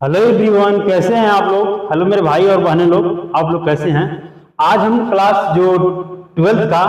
Hello everyone, कैसे हैं आप लोग। हेलो मेरे भाई और बहनें लोग, आप लोग कैसे हैं। आज हम क्लास जो 12th का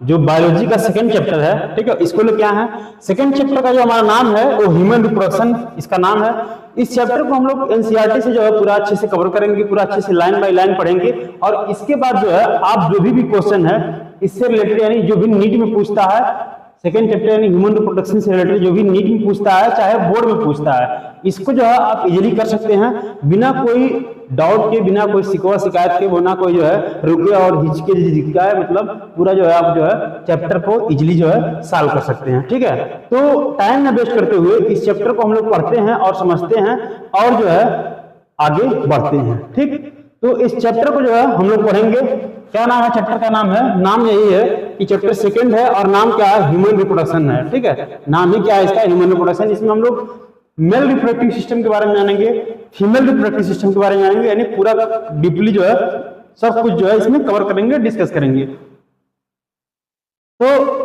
जो बायोलॉजी का सेकंड चैप्टर है, ठीक है, इसको लेके आए हैं। सेकंड चैप्टर का जो हमारा नाम है वो ह्यूमन रिप्रोडक्शन इसका नाम है। इस चैप्टर को हम लोग एनसीईआरटी से जो है पूरा अच्छे से कवर करेंगे, पूरा अच्छे से लाइन बाय लाइन पढ़ेंगे। और इसके बाद जो है आप जो भी क्वेश्चन है इससे रिलेटेड, यानी जो भी नीट में पूछता है सेकेंड चैप्टर यानी ह्यूमन रिप्रोडक्शन से रिलेटेड जो भी नीट में पूछता है चाहे बोर्ड में पूछता है, इसको जो है आप इजीली कर सकते हैं बिना कोई डाउट के, बिना कोई शिकवा शिकायत के, बिना कोई जो है रुके और हिचके झिझकाए, मतलब पूरा जो है आप जो है चैप्टर को इजीली जो है सॉल्व कर सकते हैं। ठीक है, तो टाइम न वेस्ट करते हुए इस चैप्टर को हम लोग पढ़ते हैं और समझते हैं और जो है आगे बढ़ते हैं। ठीक, तो इस चैप्टर को जो है हम लोग पढ़ेंगे। क्या नाम है चैप्टर का? नाम है, नाम यही है कि चैप्टर सेकंड है और नाम क्या है? ह्यूमन रिप्रोडक्शन है। ठीक है, नाम ही क्या है इसका? Human reproduction. इसमें हम लोग मेल रिप्रोडक्टिव सिस्टम के बारे में जानेंगे, फीमेल रिप्रोडक्टिव सिस्टम के बारे में जानेंगे, यानी पूरा डीपली जो है सब कुछ जो है इसमें कवर करेंगे, डिस्कस करेंगे। तो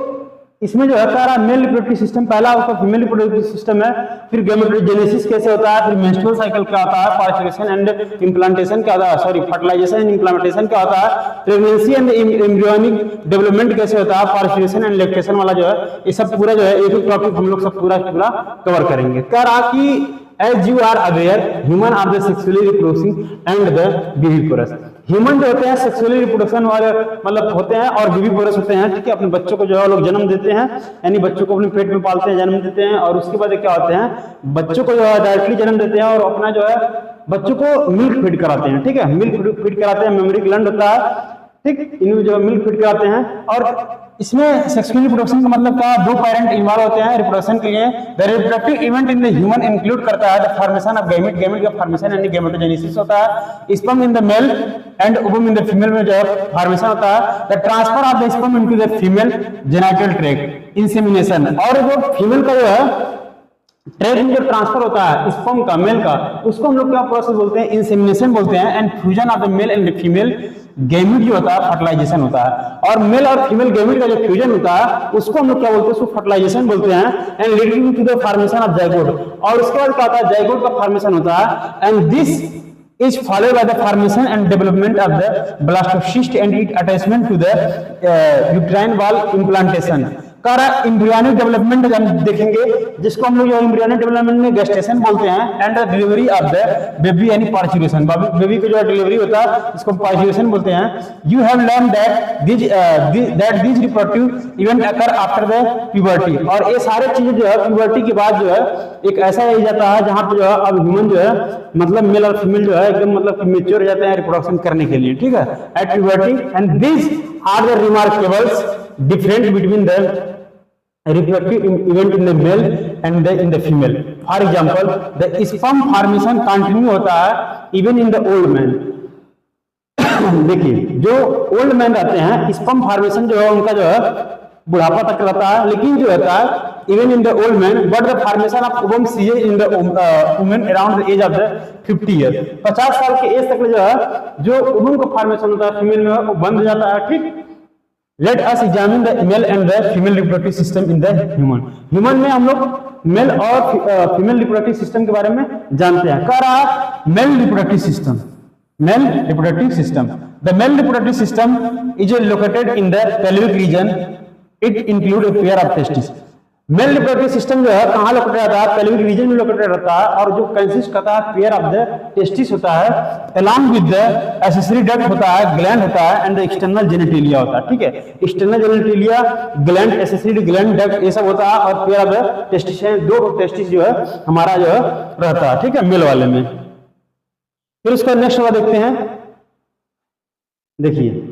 इसमें जो है सारा मेल रिप्रोडक्टिव सिस्टम, पहला उसका फीमेल रिप्रोडक्टिव सिस्टम है, फिर गेमेटोजेनेसिस कैसे होता है, फिर मेंस्ट्रुअल साइकिल क्या होता है, पार्चुरेशन एंड इम्प्लांटेशन क्या होता है, सॉरी फर्टिलाइजेशन एंड इम्प्लांटेशन क्या होता है, प्रेगनेंसी एंड एम्ब्रियोनिक डेवलपमेंट कैसे होता है, पार्चुरेशन एंड लैक्टेशन वाला जो है ये सब पूरा जो है एक एक टॉपिक हम लोग सब पूरा कवर करेंगे। कह रहा कि as you are aware human are the sexually reproducing and the viviparous। Human जो होते हैं सेक्सुअली रिप्रोडक्शन वाले मतलब होते हैं और विविपोरस होते हैं। ठीक है, अपने बच्चों को जो है लोग जन्म देते हैं, यानी बच्चों को अपने पेट में पालते हैं, जन्म देते हैं और उसके बाद क्या होते हैं, बच्चों को जो है डायरेक्टली जन्म देते हैं और अपना जो है बच्चों को मिल्क फीड कराते हैं। ठीक है, मिल्क फीड कराते हैं, मेमोरी ग्लैंड होता है, ठीक, इनमें जो मिल्क फीड कराते हैं। और इसमें सेक्सुअल रिप्रोडक्शन का मतलब क्या? दो पेरेंट इन्वॉल्व होते हैं रिप्रोडक्शन के लिए। The reproductive event in the human include करता है the formation of gamete, gamete का फॉर्मेशन यानी गेमेटोजेनेसिस होता है, sperm in the male and ovum in the female में जो है फॉर्मेशन होता है, the transfer of the sperm into the female genital tract, insemination, और जो फीमेल का जो है ट्रैक में जो ट्रांसफर होता है स्पर्म का मेल का, उसको हम लोग क्या प्रोसेस बोलते हैं? इंसेमिनेशन बोलते हैं। And fusion of the male and female gamete जो होता है फर्टिलाइजेशन होता है। और मेल और फीमेल गैमेट का जो फ्यूजन होता है उसको हम लोग क्या बोलते हैं? उसको फर्टिलाइजेशन बोलते हैं। And leading to the formation of zygote, और उसके बाद क्या होता है? जाइगोट का फॉर्मेशन होता है। And this is followed by the formation and development of the blastocyst and its attachment to the uterine wall implantation। Embryonic development हम देखेंगे, जिसको हम लोग एम्ब्रियोनिक डेवलपमेंट में गेस्टेशन बोलते हैं। And delivery of the baby यानी पार्चुरेशन, बेबी को जो डिलीवरी होता है इसको पार्चुरेशन बोलते हैं। You have learn that this reproductive event occur after the puberty, और ये सारे चीजें जो है प्यूबर्टी के बाद जो है एक ऐसा एज जाता है जहां पे जो है अब ह्यूमन जो है मतलब मेल और फीमेल जो है एकदम मतलब मेच्योर हो जाते हैं रिप्रोडक्शन करने के लिए। ठीक है, at puberty. And this are the remarkables different between the reproductive event in the male and in the female। For example, the sperm formation continue होता है even in the old man। देखिए जो old man रहते हैं sperm formation जो है उनका जो है बुढ़ापा तक रहता है, लेकिन जो रहता है even in the old man but the formation of ovum सीए in the women around the as of the 50 year. 50 साल के एज तक जो है जो ओवम का फॉर्मेशन होता है फीमेल में वो बंद हो जाता है। ठीक, Let us examine the male and the female reproductive system in the human। Human में हम लोग मेल और फीमेल रिप्रोडक्टिव सिस्टम के बारे में जानते हैं। कह रहा male reproductive system, male reproductive system, the male reproductive system is located in the pelvic reason, it include a pair of testes। Male reproductive system जो है कहाँ लोकेटेड रहता है? पेल्विक रीजन में लोकेटेड रहता है, और जो कंसिस्ट करता है पेयर ऑफ द टेस्टिस होता है, along with the accessory duct होता है, ग्लैंड होता है, एंड द एक्सटर्नल जेनिटेलिया होता है। ठीक है, external genitalia, gland, accessory gland, duct, ये सब होता है, और पेयर ऑफ द टेस्टिस, दो टेस्टिस जो है हमारा जो है रहता है। ठीक है, मेल वाले में। फिर उसका नेक्स्ट वाला देखते हैं। देखिए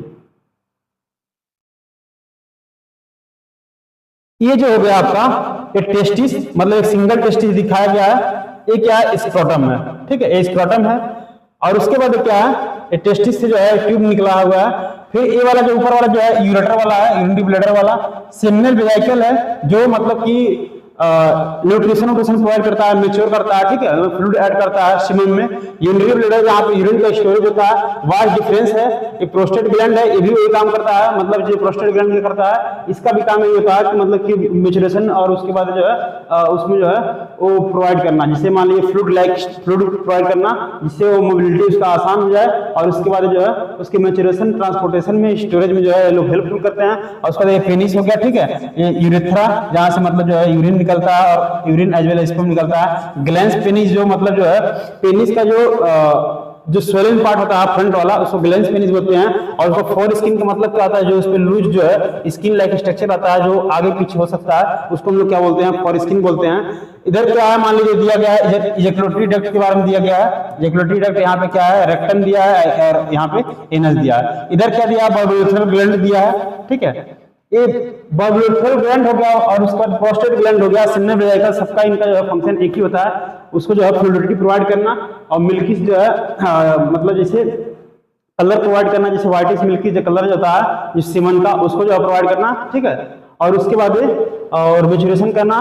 ये जो हो गया आपका एक टेस्टिस, मतलब एक सिंगल टेस्टिस दिखाया गया है, ये क्या है? स्क्रोटम है। ठीक है, ये स्क्रोटम है, और उसके बाद क्या है? ये टेस्टिस से जो है ट्यूब निकला हुआ है। फिर ये वाला जो ऊपर वाला जो है यूरेटर वाला है, यूरिनरी ब्लैडर वाला। सेमिनल वेसिकल है जो मतलब कि न्यूट्रिशन प्रोवाइड करता है, मेच्योर करता है, ठीक है, फ्लूइड ऐड करता है सीमन में। यूरिनरी ब्लैडर जहाँ पे यूरिन का स्टोरेज होता है, वास्ट डिफरेंस है। एक प्रोस्टेट ग्लैंड है, ये भी वही काम करता है, मतलब जो प्रोस्टेट ग्लैंड करता है इसका भी काम यही होता है कि मतलब कि मेच्योरेशन और उसके बाद जो है उसमें जो है वो प्रोवाइड करना, जिससे मान लीजिए फ्लूइड प्रोवाइड करना, जिससे वो मोबिलिटी उसका आसान हो जाए, और उसके बाद जो है उसके मेच्योरेशन ट्रांसपोर्टेशन में स्टोरेज में जो है लोग हेल्पफुल करते हैं। और उसका पेनिस हो गया, ठीक है, यूरेथ्रा जहाँ से मतलब जो है यूरिन निकलता है और urine as well as sperm निकलता है। ग्लैंस पेनिस जो मतलब जो है पेनिस का जो स्वेलिंग पार्ट होता है फ्रंट वाला, उसको ग्लैंस पेनिस बोलते हैं। और उसको फोर स्किन का मतलब क्या होता है, जो उस पे लूज जो है स्किन लाइक स्ट्रक्चर आता है जो आगे पीछे हो सकता है, उसको हम लोग क्या बोलते हैं, फोर स्किन बोलते हैं। इधर क्या है, मान लीजिए दिया गया है इजैक्युलेटरी डक्ट के बारे में दिया गया है। इजैक्युलेटरी डक्ट यहाँ पे क्या है, रेक्टम दिया है और यहाँ पे एनस दिया है। इधर क्या दिया है, बायोलॉजिकल ग्लैंड दिया है, ठीक है, ये बायोलॉजिकल ग्लैंड हो गया और उसके बाद प्रोस्टेट ग्लैंड हो गया, सिग्नल वेसिकल, सबका इनका जो है फंक्शन एक ही होता है, उसको जो है फ्लूइडिटी प्रोवाइड करना। और मिल्की जो है मतलब जैसे कलर प्रोवाइड करना, जैसे व्हाइटिश मिल्की जो कलर जो होता है जिस सीमन का, उसको जो है प्रोवाइड करना, ठीक है। और उसके बाद और मेच्योरेशन करना,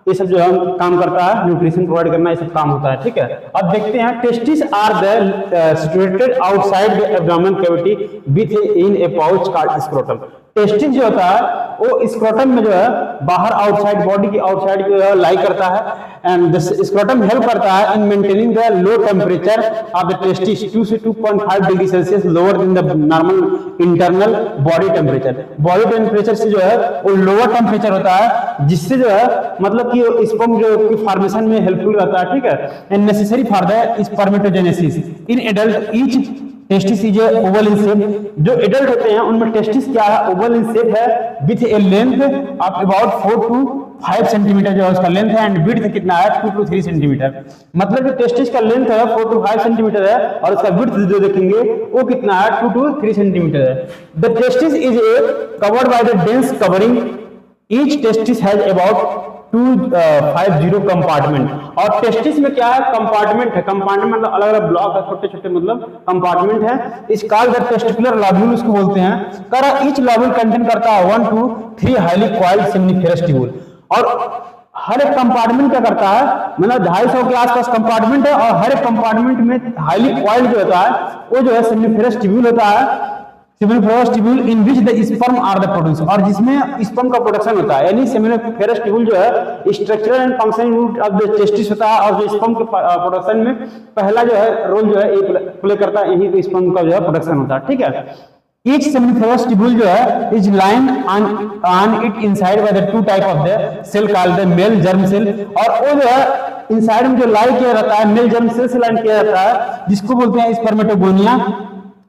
ये सब जो है काम करता है, न्यूट्रिशन प्रोवाइड करना, ये सब काम होता है, ठीक है। अब देखते हैं, testis are the situated outside the abdomen cavity within a pouch called scrotum. Testis जो होता है वो स्क्रोटम में जो है बाहर आउटसाइड, बॉडी की आउटसाइड जो है लाई करता है, एंड स्क्रोटम हेल्प करता है in maintaining the low temperature of the testis 2 से 2.5 degree Celsius lower than the normal internal body temperature. Body temperature से जो है वो लोअर टेम्परेचर होता है, जिससे जो है मतलब कि स्पर्म जो की फॉर्मेशन में हेल्पफुल रहता है, ठीक है, and necessary for the spermatogenesis in adult. Each testis is oval in shape. जो एडल्ट होते हैं उनमें टेस्टिस क्या है, ओवल इन शेप है, with A length of about 4 to 5 centimetre जो है उसका लेंथ है, एंड विड्थ कितना है 2 to 3 सेंटीमीटर। मतलब जो टेस्टिस का लेंथ है 4 to 5 सेंटीमीटर है और उसका विड्थ जो देखेंगे वो कितना है 2 to 3 सेंटीमीटर है। The testis is covered by the dense covering. Each testis has about 250 compartment. और टेस्टिस में क्या है, कंपार्टमेंट है, कंपार्टमेंट मतलब अलग अलग ब्लॉक है, छोटे छोटे मतलब कंपार्टमेंट है। इस कॉल्ड द टेस्टिकुलर लॉब्यूल उसको बोलते हैं। कर ईच लॉब्यूल कंटेन करता है 1 to 3 highly coiled seminiferous tubule. और हर एक कंपार्टमेंट क्या करता है, मतलब 250 के आसपास कंपार्टमेंट है, और हर एक कंपार्टमेंट में हाईली कॉइल्ड जो होता है वो जो है सेमिनिफेरस ट्यूबुल होता है, seminiferous tubule in which the sperm are the produce, और जिसमें स्पर्म का प्रोडक्शन होता है। यानी सेमिनिफेरस ट्यूबुल जो है structural and functional unit of the testis होता है, और जो स्पर्म के प्रोडक्शन में पहला जो है रोल जो है प्ले करता है, यही तो स्पर्म का जो है प्रोडक्शन होता है, ठीक है। Each seminiferous tubule जो है is lined on it inside by the 2 type of the cell called the male germ cell। और वो जो है inside में जो लाई किया रहता है मेल जर्म सेल से लाइन किया रहता है, जिसको बोलते हैं स्पर्मेटोगोनिया।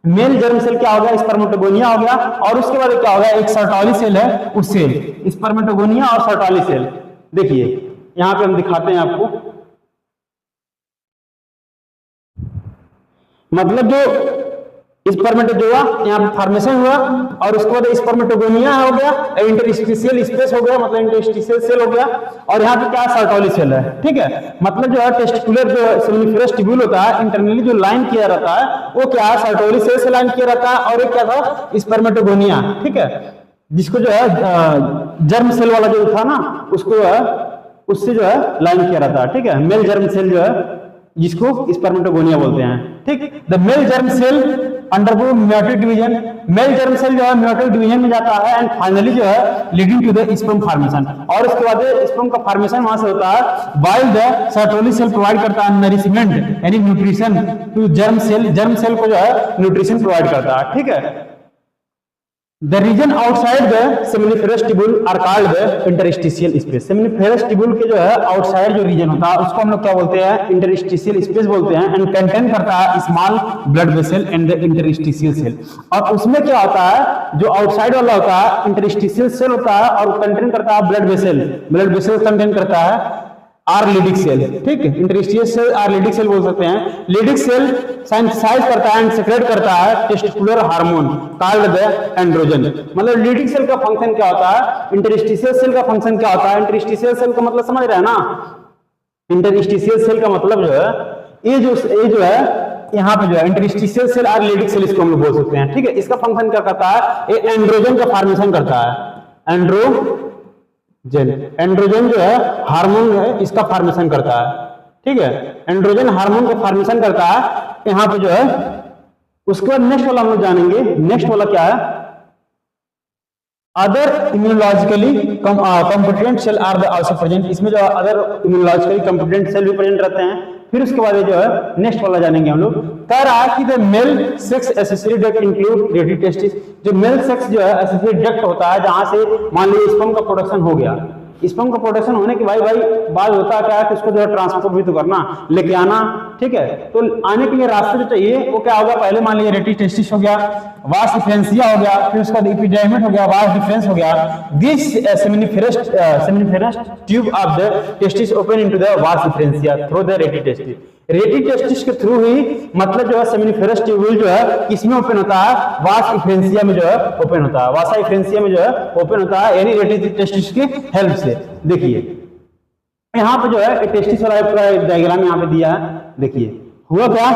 मेल जर्म सेल क्या हो गया, स्पर्मेटोगोनिया हो गया। और उसके बाद क्या हो गया, एक सर्टोली सेल है, उस सेल स्पर्मेटोगोनिया और सर्टोली सेल। देखिए यहाँ पे हम दिखाते हैं आपको, मतलब जो स्पर्मेटोजोआ यहाँ पे फॉर्मेशन हुआ, और उसके बाद स्पर्मेटोगोनिया हो गया, इंटरस्टिशियल स्पेस हो गया, मतलब इंटरस्टिशियल सेल हो गया, और यहाँ पे क्या सर्टोली सेल है, ठीक है। मतलब जो है टेस्टिकुलर जो सेमिनिफेरस ट्यूबुल होता है, इंटरनली जो लाइन किया रहता है वो क्या है, सर्टोली सेल से लाइन किया रहता है, और एक क्या था, स्पर्मेटोगोनिया, ठीक है, जिसको जो है जर्म सेल वाला जो था ना उसको उससे जो है लाइन किया रहता है, ठीक है। मेल जर्म सेल जो है जिसको स्पर्मेटोगोनिया बोलते हैं, ठीक। The male germ cell undergo meiotic division. Male germ cell जो है मेयोटिक डिवीजन में जाता है, एंड फाइनली जो है leading to the sperm formation. और उसके बाद स्पर्म का फॉर्मेशन वहां से होता है, while the Sertoli cell provide करता है नरिशमेंट यानी nutrition to germ cell. Germ cell को जो है न्यूट्रिशन प्रोवाइड करता है, ठीक है। The region outside the seminiferous tubule are called the interstitial space। seminiferous tubule के जो है आउटसाइड जो रीजन होता है उसको हम लोग क्या बोलते हैं, interstitial space बोलते हैं, एंड कंटेन करता है small blood vessel and the interstitial cell. और उसमें क्या होता है, जो आउटसाइड वाला होता है interstitial सेल होता है, और कंटेन करता है ब्लड वेसल कंटेन करता है आर लीडिक सेल, ठीक है। इंटरस्टिशियल सेल आर लीडिक सेल बोल सकते हैं। लीडिक सेल सिंथेसाइज करता है एंड सेक्रेट करता है testicular hormone called the androgen. मतलब लीडिक सेल का फंक्शन क्या होता है, इंटरस्टिशियल सेल का फंक्शन क्या होता है। इंटरस्टिशियल सेल का मतलब समझ रहे हैं ना, इंटरस्टिशियल सेल का मतलब जो है ये जो है यहाँ पे जो है इंटरस्टिशियल सेल आर लीडिक सेल इसको हम लोग बोल सकते हैं, ठीक है। इसका फंक्शन क्या करता है, ये एंड्रोजन का फॉर्मेशन करता है, जेल। एंड्रोजन जो है हार्मोन है, इसका फॉर्मेशन करता है, ठीक है, एंड्रोजन हार्मोन का फॉर्मेशन करता है यहाँ पे जो है। उसके बाद नेक्स्ट वाला हम लोग जानेंगे, नेक्स्ट वाला क्या है, other immunologically competent cell are the also present. इसमें जो अदर इम्यूनोलॉजिकली कॉम्पिटेंट सेल भी प्रेजेंट रहते हैं। फिर उसके बाद जो है नेक्स्ट वाला जानेंगे हम लोग, कह रहा है कि the male sex accessory duct include ready testis. जो मेल सेक्स जो है एसेसरी डक्ट होता है, जहां से मान लीजिए स्पर्म का प्रोडक्शन हो गया, स्पर्म का प्रोडक्शन होने के भाई बाद होता क्या है कि उसको जो है ट्रांसपोर्ट भी तो करना, लेके आना, ठीक है। तो आने के लिए रास्ते जो चाहिए वो क्या होगा, पहले मान लीजिए रेटी टेस्टिस हो गया, वास डिफरेंसिया हो गया, फिर उसका एपिडर्मिस हो गया, वास डिफरेंस हो गया। This seminiferous tube of the testis open into the वास डिफरेंसिया थ्रू द रेटी टेस्टिस। रेटी टेस्टिस के थ्रू ही मतलब जो है सेमिनिफेरस ट्यूब्यूल जो है किसमें ओपन होता है, वास इफ्रेंसिया में जो है ओपन होता है, वासा इफ्रेंसिया में जो है ओपन होता है, यानी रेटी टेस्टिस की हेल्प से। देखिए यहाँ पे जो है टेस्टिस वाला डायग्राम यहाँ पे दिया है, देखिए हुआ क्या,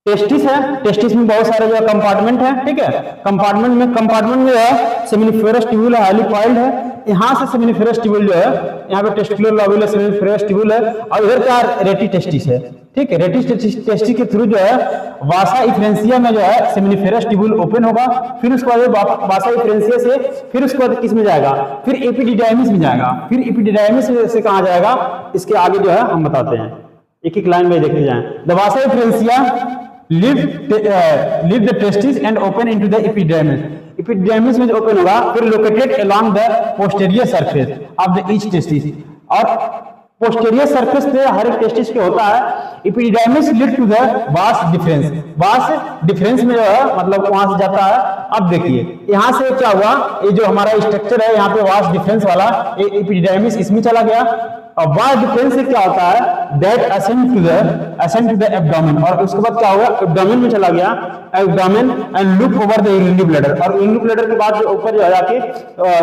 टेस्टिस है, टेस्टिस में बहुत सारे जो है कंपार्टमेंट है, ठीक है। कंपार्टमेंट में जो है सेमिनिफेरस ट्यूब्यूल है, हाईली कॉइल्ड है। यहाँ से सेमिनिफेरस ट्यूब्यूल जो है, यहाँ पे टेस्टिकुलर लोब्यूल है, सेमिनिफेरस ट्यूब्यूल है, और इधर क्या रेटी टेस्टिस है, ठीक है। रेटी टेस्टिस के थ्रू जो है वासा इफ्रेंसिया में जो है सेमिनिफेरस ट्यूब्यूल ओपन होगा। फिर उसके बाद वासा इफ्रेंसिया से फिर उसके बाद किस में जाएगा, फिर एपिडिडाइमिस में जाएगा। फिर एपिडिडाइमिस से कहाँ जाएगा, इसके आगे जो है हम बताते हैं, एक एक लाइन में देखते जाएं। The Vasa efferentia leave the testis and open into the epidermis. Epidermis में जो ओपन होगा, फिर located along the posterior surface of the each testis। और posterior surface पे हर एक टेस्टिस के होता है। epidermis lead to the vas deferens। vas deferens में जो है मतलब वहां से जाता है। अब देखिए यहाँ से क्या हुआ, ये जो हमारा स्ट्रक्चर है यहाँ पे vas deferens वाला, ये epidermis इसमें चला गया। अब वास डिफरेंस से क्या होता है, that ascend to the abdomen, और उसके बाद क्या होगा, एब्डोमेन में चला गया, abdomen and loop over the urinary bladder, और यूरिनरी ब्लैडर के बाद जो ऊपर जो जाके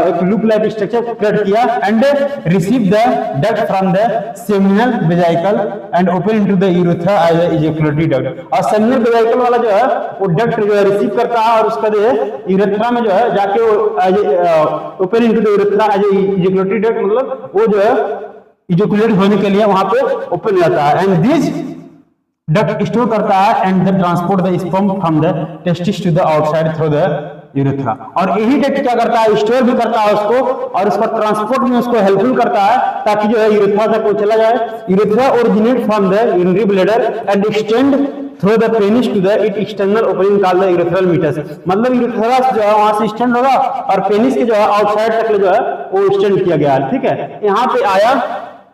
एक लूप लाइक स्ट्रक्चर क्रिएट किया, and receive the duct from the seminal vesicle and open into the urethra as a ejaculatory duct. और सेमिनल वेजिकल वाला जो है वो डक्ट जो है रिसीव करता है, और उसका जो है यूरेथ्रा में जो है जाके open into the urethra as a ejaculatory duct, मतलब वो जो है इजैकुलेट होने के लिए वहां पे ओपन हो जाता है। एंड दिस डक्ट स्टोर करता है and the transport the sperm from the testis to the outside through the urethra. और यही डक्ट क्या करता है, स्टोर भी करता है उसको, और उसका ट्रांसपोर्ट में उसको हेल्पफुल करता है, ताकि जो है यूरेथ्रा तक वो चला जाए। Urethra originate from the urinary bladder and extend through the penis to the it external opening called the urethral meatus. मतलब यूरेथ्रा जो है वहां से एक्सटेंड होगा, और पेनिस के जो है आउटसाइड तक जो है वो एक्सटेंड किया गया है, ठीक है। यहाँ पे आया,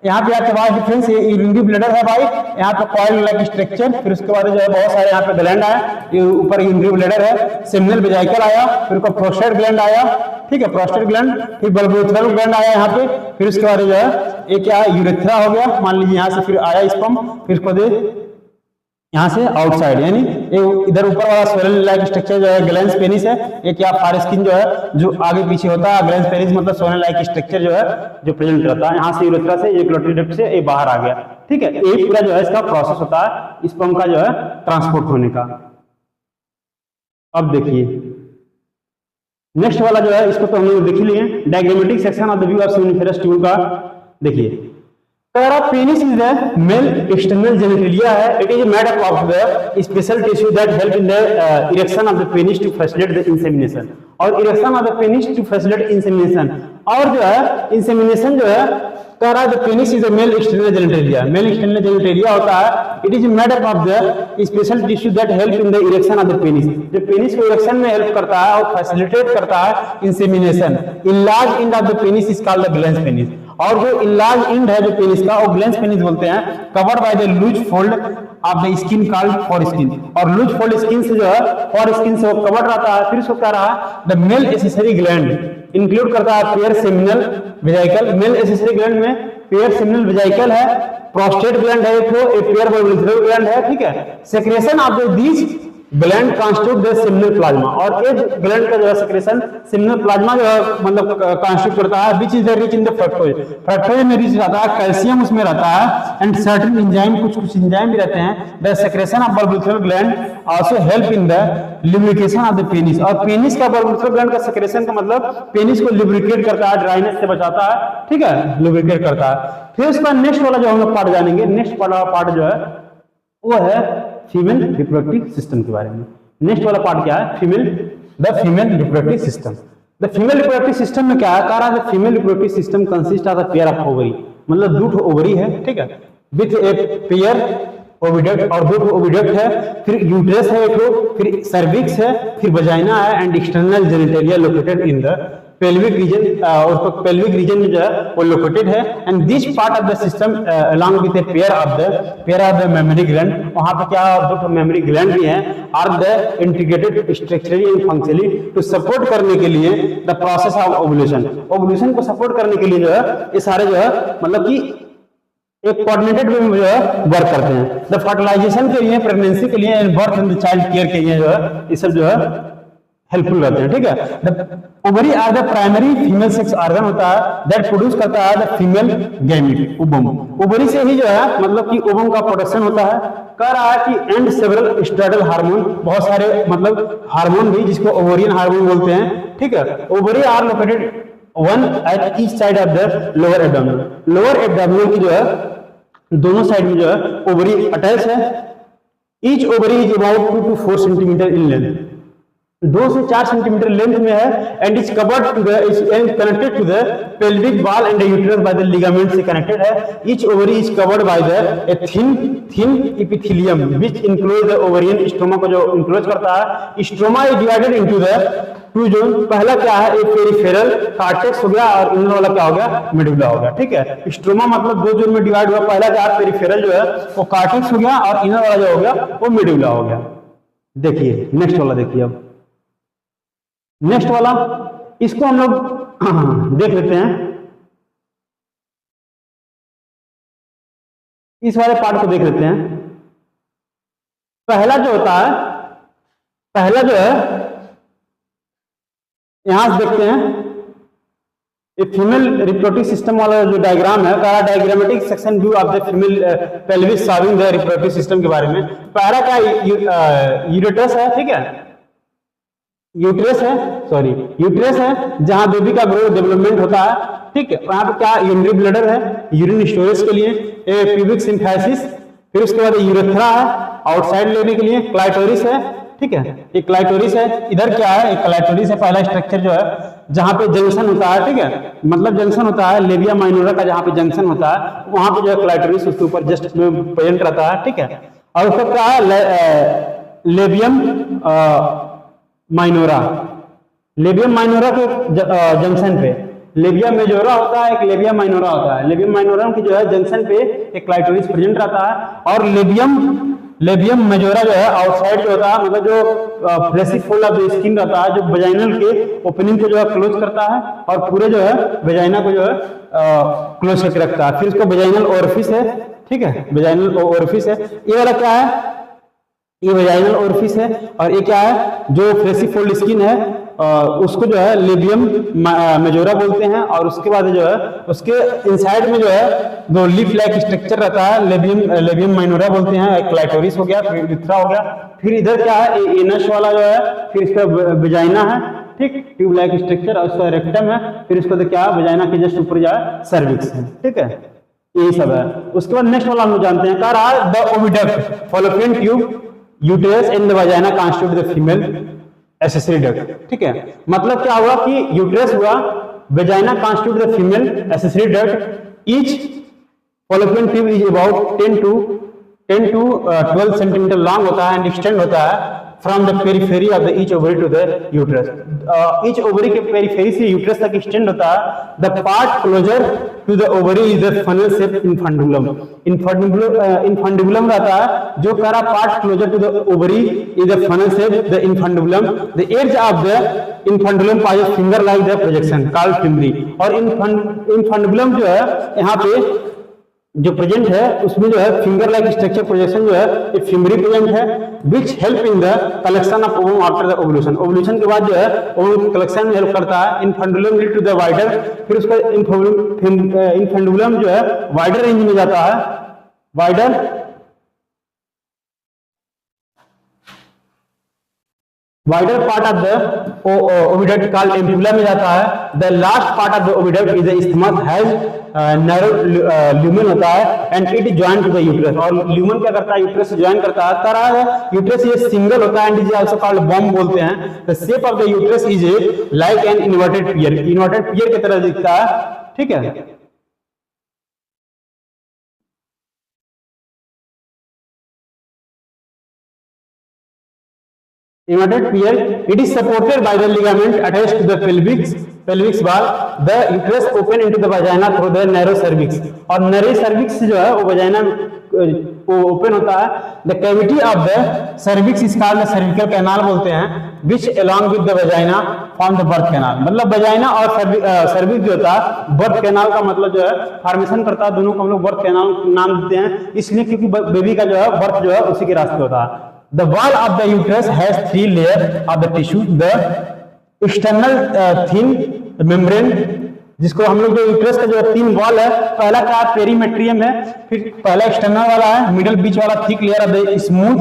यहाँ पे आपके पास डिफरेंस यूरिनरी ब्लैडर है भाई, यहाँ पे कॉइल लाइक स्ट्रक्चर, फिर उसके बाद जो है बहुत सारे यहाँ पे ग्लैंड आए, ये ऊपर यूरिनरी ब्लैडर है, सेमिनल वेजिकल आया, फिर उसका प्रोस्टेट ग्लैंड आया, ठीक है, प्रोस्टेट ग्लैंड, फिर बल्बोथेरल ग्लैंड आया यहाँ पे, फिर उसके बाद जो है ये क्या है, यूरेथ्रा हो गया, मान लीजिए यहाँ से फिर आया स्पर्म, फिर उसको दे यहाँ से आउटसाइड, यानी ये इधर ऊपर वाला सोलन लाइक स्ट्रक्चर जो है ग्लैंस पेनिस है, ये क्या फारस्किन जो है जो आगे पीछे होता है, ग्लैंस पेनिस मतलब सोलन लाइक स्ट्रक्चर जो है जो प्रेजेंट रहता है। यहाँ से यूरेथ्रा से इजैकुलेटरी डक्ट से ये बाहर आ गया, ठीक है। यही पूरा जो है इसका प्रोसेस होता है स्पर्म का जो है ट्रांसपोर्ट होने का। अब देखिए नेक्स्ट वाला जो है, इसको तो हम लोग देख ही लिए, diagrammatic section of the view of seminiferous tubule का। देखिए penis is the male external genitalia है, it is made up of the special tissue that help in the erection of the penis to facilitate the insemination. और erection of the penis to facilitate insemination, और जो है insemination जो है कह रहा है the penis is the male external genitalia. Male external genitalia होता है, it is made up of the special tissue that help in the erection of the penis, जो पेनिस को इरेक्शन में हेल्प करता है और फैसिलिटेट करता है insemination. Enlarge end of the penis is called the glans penis, और जो इनलार्ज एंड है जो पेनिस का वो ग्लैंस पेनिस बोलते हैं। Covered by the loose fold of the skin called foreskin, और लूज फोल्ड स्किन से जो है फोरस्किन से वो कवर्ड रहता है। फिर उसको कह रहा है the male accessory gland include करता है pair seminal vesicle. Male accessory gland में पेयर सेमिनल वेजिकल है, प्रोस्टेट ग्लैंड है, एक पेयर बल्बोथेरल ग्लैंड है, ठीक है। Secretion of these gland constitute the seminal plasma, और एज ग्लैंड का जो है सेक्रेशन सेमिनल प्लाज्मा जो है मतलब कॉन्स्टिट्यूट करता है, which is rich in the fructose, fructose में रिच रहता है, कैल्शियम उसमें रहता है, एंड सर्टेन एंजाइम, कुछ एंजाइम भी रहते हैं। The secretion of bulbular gland also help in the lubrication of the penis, और पेनिस का बल्बुलर ग्लैंड का सेक्रेशन का मतलब पेनिस को लुब्रिकेट करता है, ड्राइनेस से बचाता है, ठीक है, लुब्रिकेट करता है। फिर उसका नेक्स्ट वाला जो हम लोग पार्ट जानेंगे, नेक्स्ट वाला पार्ट जो है वो है फीमेल रिप्रोडक्टिव सिस्टम के बारे में। नेक्स्ट वाला पार्ट क्या है, the female reproductive system. The female reproductive system में क्या है, कह रहा है female reproductive system consist of the pair of ovary, मतलब 2 ओवरी है, ठीक है, विथ ए पेयर ओविडक्ट, और 2 ओविडक्ट है, फिर यूट्रस है एक, फिर सर्विक्स है, फिर वजाइना है, and external genitalia located in the pelvic region, और पेल्विक रीजन में जो है वो लोकेटेड है। And this part of the system along with a pair of the mammary gland, वहां पे क्या 2 मेमोरी ग्लैंड भी हैं, are the integrated structurally and functionally to support करने के लिए the process of ovulation, ovulation को सपोर्ट करने के लिए जो है ये सारे जो है मतलब कि एक कोऑर्डिनेटेड वे में जो है वर्क करते हैं। द फर्टिलाइजेशन के लिए, प्रेगनेंसी के लिए, and birth and child care के लिए जो है ये सब जो है हेल्पफुल रहते हैं, ठीक है। The ovary are the primary female sex organ होता है दैट प्रोड्यूस करता है the female gamete, ovum, ovary से ही जो है मतलब कि ओवम का प्रोडक्शन होता है। कह रहा है कि एंड सेवरल स्टेरॉयडल हार्मोन, बहुत सारे मतलब हार्मोन भी जिसको ओवरियन हार्मोन बोलते हैं, ठीक है। Ovary are located one at each side of the lower abdomen, lower abdomen की जो है दोनों साइड में जो है ओवरी अटैच है। Each ovary is about 2 to 4 centimetre in length, 2 से 4 सेंटीमीटर लेंथ में है, and is covered to the is connected to the pelvic wall and uterus by the ligament से कनेक्टेड है। Each ovary is covered by the a thin epithelium which enclose the ovarian stroma को जो enclose करता है। Stroma is divided into the 2 zone, पहला क्या है एक पेरिफेरल कॉर्टेक्स हो गया, और इनर वाला क्या हो गया मेडुला हो गया, ठीक है। स्ट्रोमा मतलब 2 जोन में डिवाइड हुआ, पहला क्या पेरिफेरल जो है वो कॉर्टेक्स हो गया, और इनर वाला जो हो गया वो मेडुला हो गया। देखिए नेक्स्ट वाला, देखिए अब नेक्स्ट वाला, इसको हम लोग देख लेते हैं, इस वाले पार्ट को देख लेते हैं। पहला जो होता है, पहला जो है यहां से देखते हैं, ये फीमेल रिप्रोडक्टिव सिस्टम वाला जो डायग्राम है, कहा diagrammatic section view of the female pelvis serving the reproductive system के बारे में। पहला क्या यूरेटस है, ठीक है, यूट्रस है, सॉरी यूट्रस है जहां बेबी का ग्रोथ डेवलपमेंट होता है, ठीक है। वहां पे क्या यूरिनरी ब्लैडर है, यूरिन स्टोरेज के लिए, प्यूबिक सिम्फाइसिस, फिर उसके बाद यूरेथ्रा है आउटसाइड लेने के लिए, क्लाइटोरिस है, ठीक है, ये क्लाइटोरिस है। इधर क्या है, एक क्लाइटोरिस है, पहला स्ट्रक्चर जो है जहां पे जंक्शन होता है, ठीक है, मतलब जंक्शन होता है लेबिया माइनोरा का, जहां पे जंक्शन होता है वहां पे जो है क्लाइटोरिस उसके ऊपर जस्ट में प्रेजेंट रहता है, ठीक है। और उसका क्या है लेबियम माइनोरा, लेबियम माइनोरा के जंक्शन पे लेबिया मेजोरा होता है, एक लेबिया माइनोरा होता है। लेबियम माइनोरा की जो है जंक्शन पे एक क्लाइटोरिस प्रेजेंट रहता है, और लेबियम मेजोरा जो है आउटसाइड जो होता है, मतलब जो fleshy fold of the skin रहता है, जो वेजाइनल के ओपनिंग को जो है क्लोज करता है, और पूरे जो है वेजाइना को जो है क्लोज करके रखता है। फिर इसको वेजाइनल ओरिफिस है, ठीक है, वेजाइनल ओरिफिस है। ये वाला क्या है, ये वेजाइनल ओरिफिस है, और ये क्या है जो फ्लेशी फोल्ड स्किन है उसको जो है लेबियम मेजोरा बोलते हैं। और उसके बाद जो है उसके इनसाइड में जो है 2 लीफ लाइक स्ट्रक्चर रहता है, लेबियम माइनोरा बोलते हैं, एक क्लाइटोरिस हो गया, फिर यूरेथ्रा हो गया। फिर इधर क्या है एनस वाला जो है, फिर इसका वेजाइना है, ठीक, ट्यूब लाइक स्ट्रक्चर, और उसका रेक्टम है, फिर इसको क्या है वेजाइना के जस्ट ऊपर जो है सर्विक्स है, ठीक है, यही सब है। उसके बाद नेक्स्ट वाला हम जानते हैं, कह रहा है the oviduct fallopian tube uterus and the vagina constitute the female accessory duct, ठीक है। मतलब क्या हुआ कि यूटेरस हुआ, vagina constitute the female accessory duct, each fallopian tube is about 10 to 12 centimetre long होता है, एंड एक्सटेंड होता है from the periphery of the each ovary to the uterus, each ovary के पेरिफेरी से यूट्रस तक extend होता है। The part closer to the ovary is the funnel shape infundibulum, infundibulum रहता है, जो करा part closer to the ovary is the funnel shape the infundibulum, the as of the infundibulum pass finger like the projection called fimbriae. और infundibulum जो है यहाँ पे जो प्रेजेंट है उसमें जो है फिंगर लाइक स्ट्रक्चर प्रोजेक्शन जो है ये फिमरी प्रेजेंट है, विच help in the collection of ovum after the ovulation. Ovulation के बाद जो है ओवम कलेक्शन में हेल्प करता है। इनफेंडुलम लीड टू द वाइडर, फिर उसका इनफेंडुलम जो है वाइडर रेंज में जाता है, wider part of the oviduct called ampulla में जाता है। The last part of the oviduct is the isthmus has narrow lumen होता है and it join to the uterus. और ल्यूमेन क्या करता है, यूट्रस से जॉइन करता है। तरह है यूट्रस ये सिंगल होता है and is also called womb बोलते हैं। The shape of the uterus is like an inverted pear, inverted pear की तरह दिखता है, ठीक है। Inverted pier, it is supported by the ligament attached to the pelvis wall. The uterus open into the vagina through the narrow cervix. और narrow cervix जो है वो vagina वो ओपन होता है। The cavity of the cervix is called the cervical canal बोलते हैं, which along with the vagina form the birth canal। मतलब vagina और cervix जो होता है birth canal का मतलब जो है फॉर्मेशन करता है। दोनों को हम लोग birth canal नाम देते हैं इसलिए क्योंकि बेबी का जो है बर्थ जो है उसी के रास्ते होता है। The wall of the uterus has 3 layers of the tissue. The external thin membrane, जिसको हम लोग जो यूट्रस का जो 3 वॉल है, पहला क्या पेरीमेट्रियम है, फिर पहला एक्सटर्नल वाला है, मिडिल बीच वाला thick layer of the smooth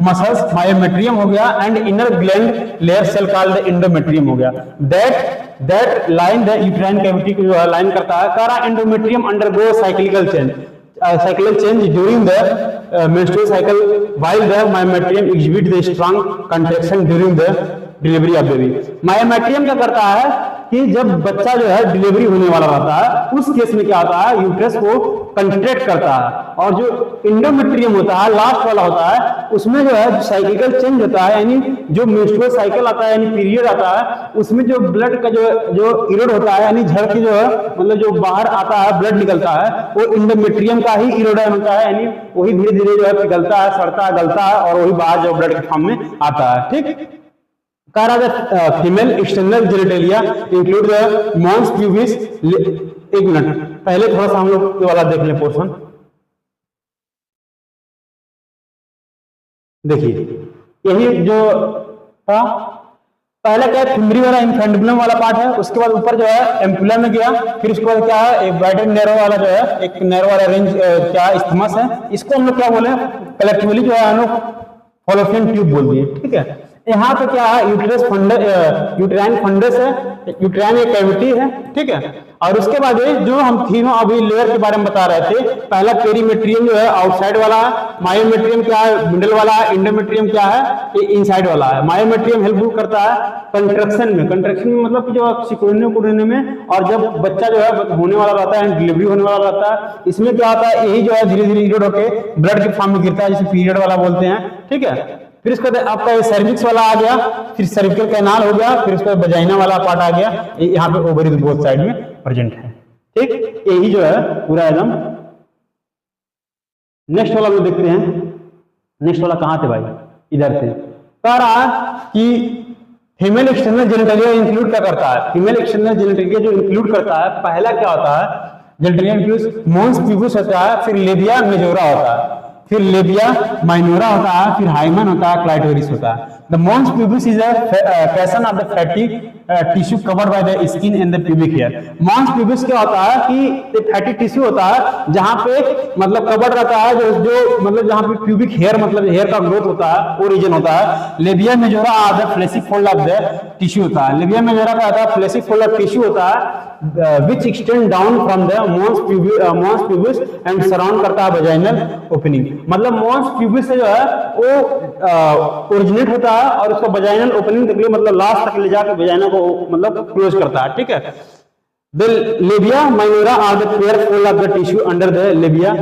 muscles myometrium हो गया and inner gland layer cell called the endometrium हो गया। That line the uterine cavity को जो है लाइन करता है। कारा endometrium undergo cyclical change during the menstrual cycle while the myometrium exhibit the strong contraction during the delivery of baby। myometrium क्या करता है कि जब बच्चा जो है डिलीवरी होने वाला रहता है उस केस में क्या होता है यूट्रस को कंट्रैक्ट करता है। और जो इंडोमेट्रियम होता है लास्ट वाला होता है उसमें जो है साइक्लिकल चेंज होता है, यानी जो मेंस्ट्रुअल साइकिल आता है यानी पीरियड आता है उसमें जो ब्लड का जो इरोड होता है यानी झड़ के जो है मतलब जो बाहर आता है ब्लड निकलता है वो इंडोमेट्रियम का ही इरोडन होता है, यानी वही धीरे धीरे जो है पिघलता है, सड़ता है, गलता है और वही बाहर जो ब्लड के फॉर्म में आता है, ठीक। Female external genitalia include the mons pubis. एक मिनट पहले थोड़ा सा हम लोग वाला देख लें पोर्शन। देखिए यही जो था पहले क्या फिमरी वाला इनफेंडुलम वाला पार्ट है, उसके बाद ऊपर जो है एम्पुला में गया, फिर उसके बाद क्या है एक वाइडर नैरो वाला जो है एक नैरो वाला रेंज क्या इस्थमस है, इसको हम लोग क्या बोले कलेक्टिवली जो है हम लोग फॉलोपियन ट्यूब बोल दिए, ठीक है। यहाँ पे क्या है यूट्रस फंडस यूट्राइन फंडस है, यूट्राइन एक कैविटी है, ठीक है। और उसके बाद जो हम तीनों अभी लेयर के बारे में बता रहे थे, पहला पेरीमेट्रियम जो है आउटसाइड वाला है, मायोमेट्रियम क्या है मिडिल वाला है, इंडोमेट्रियम क्या है ये इनसाइड वाला है। मायोमेट्रियम हेल्प करता है कंट्रक्शन में मतलब जो सिकुड़ने में, और जब बच्चा जो है होने वाला रहता है डिलीवरी होने वाला रहता है इसमें क्या होता है यही जो है धीरे धीरे इरोड होकर ब्लड के फॉर्म में गिरता है जिसे पीरियड वाला बोलते हैं, ठीक है। फिर इसके बाद आपका सर्विक्स वाला आ गया, फिर सर्विकल कैनाल हो गया, फिर उसके बाद वजाइना वाला पार्ट आ गया, यहाँ पे ओवरी बोथ साइड में प्रेजेंट है, ठीक। यही जो है पूरा एकदम। नेक्स्ट वाला हम देखते हैं। नेक्स्ट वाला कहाँ थे भाई, इधर थे। कह रहा कि फीमेल एक्सटर्नल जेनिटलिया इंक्लूड क्या करता है, फीमेल एक्सटर्नल जेनिटलिया जो इंक्लूड करता है पहला क्या होता है जेनिटलिया इंक्लूड मॉन्स प्यूबिस होता है, फिर लेबिया मेजोरा होता है, फिर लेबिया माइनोरा होता है, फिर हाइमन होता है, क्लाइटोरिस होता है। The mons pubis is a cushion of the fatty tissue covered by the skin and the pubic hair. Mons pubis क्या होता है कि फैटी टिश्यू होता है जहां पे मतलब कवर्ड रहता है जो मतलब जहां पे प्यूबिक हेयर मतलब हेयर का ग्रोथ होता है वो रीजन होता है। Labia majora are the fleshy fold of the tissue होता है। लेबिया मेजोरा क्या होता है फ्लैशी फोल्ड ऑफ टिश्यू होता है which extend down from the mons pubis and surround करता है वजाइनल ओपनिंग। मतलब मॉन्स प्यूबिस से जो है वो ओरिजिनेट होता है और उसका वजाइनल ओपनिंग तक मतलब लास्ट तक ले जाकर वजाइना को मतलब क्लोज करता है, ठीक है। The labia minora are the pair fold of the tissue under the labia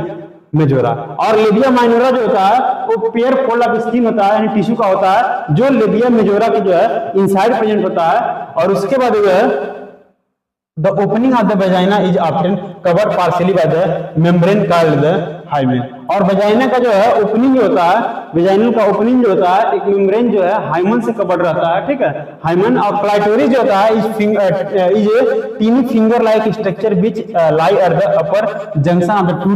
majora. और लेबिया माइनोरा जो होता है वो पेयर फोल्ड ऑफ स्किन होता है यानी टिश्यू का होता है जो लेबिया मेजोरा की जो है इनसाइड प्रेजेंट होता है। और उसके बाद जो है the opening of the vagina is often covered partially by the membrane called the hymen. और वजाइना का जो है ओपनिंग जो होता है, वजाइनल का ओपनिंग जो होता है, एक मेम्ब्रेन जो है हाइमन से कवर्ड रहता है, ठीक है। हाइमन और क्लाइटोरिस जो होता है is tiny finger like structure which lie at the upper junction of the two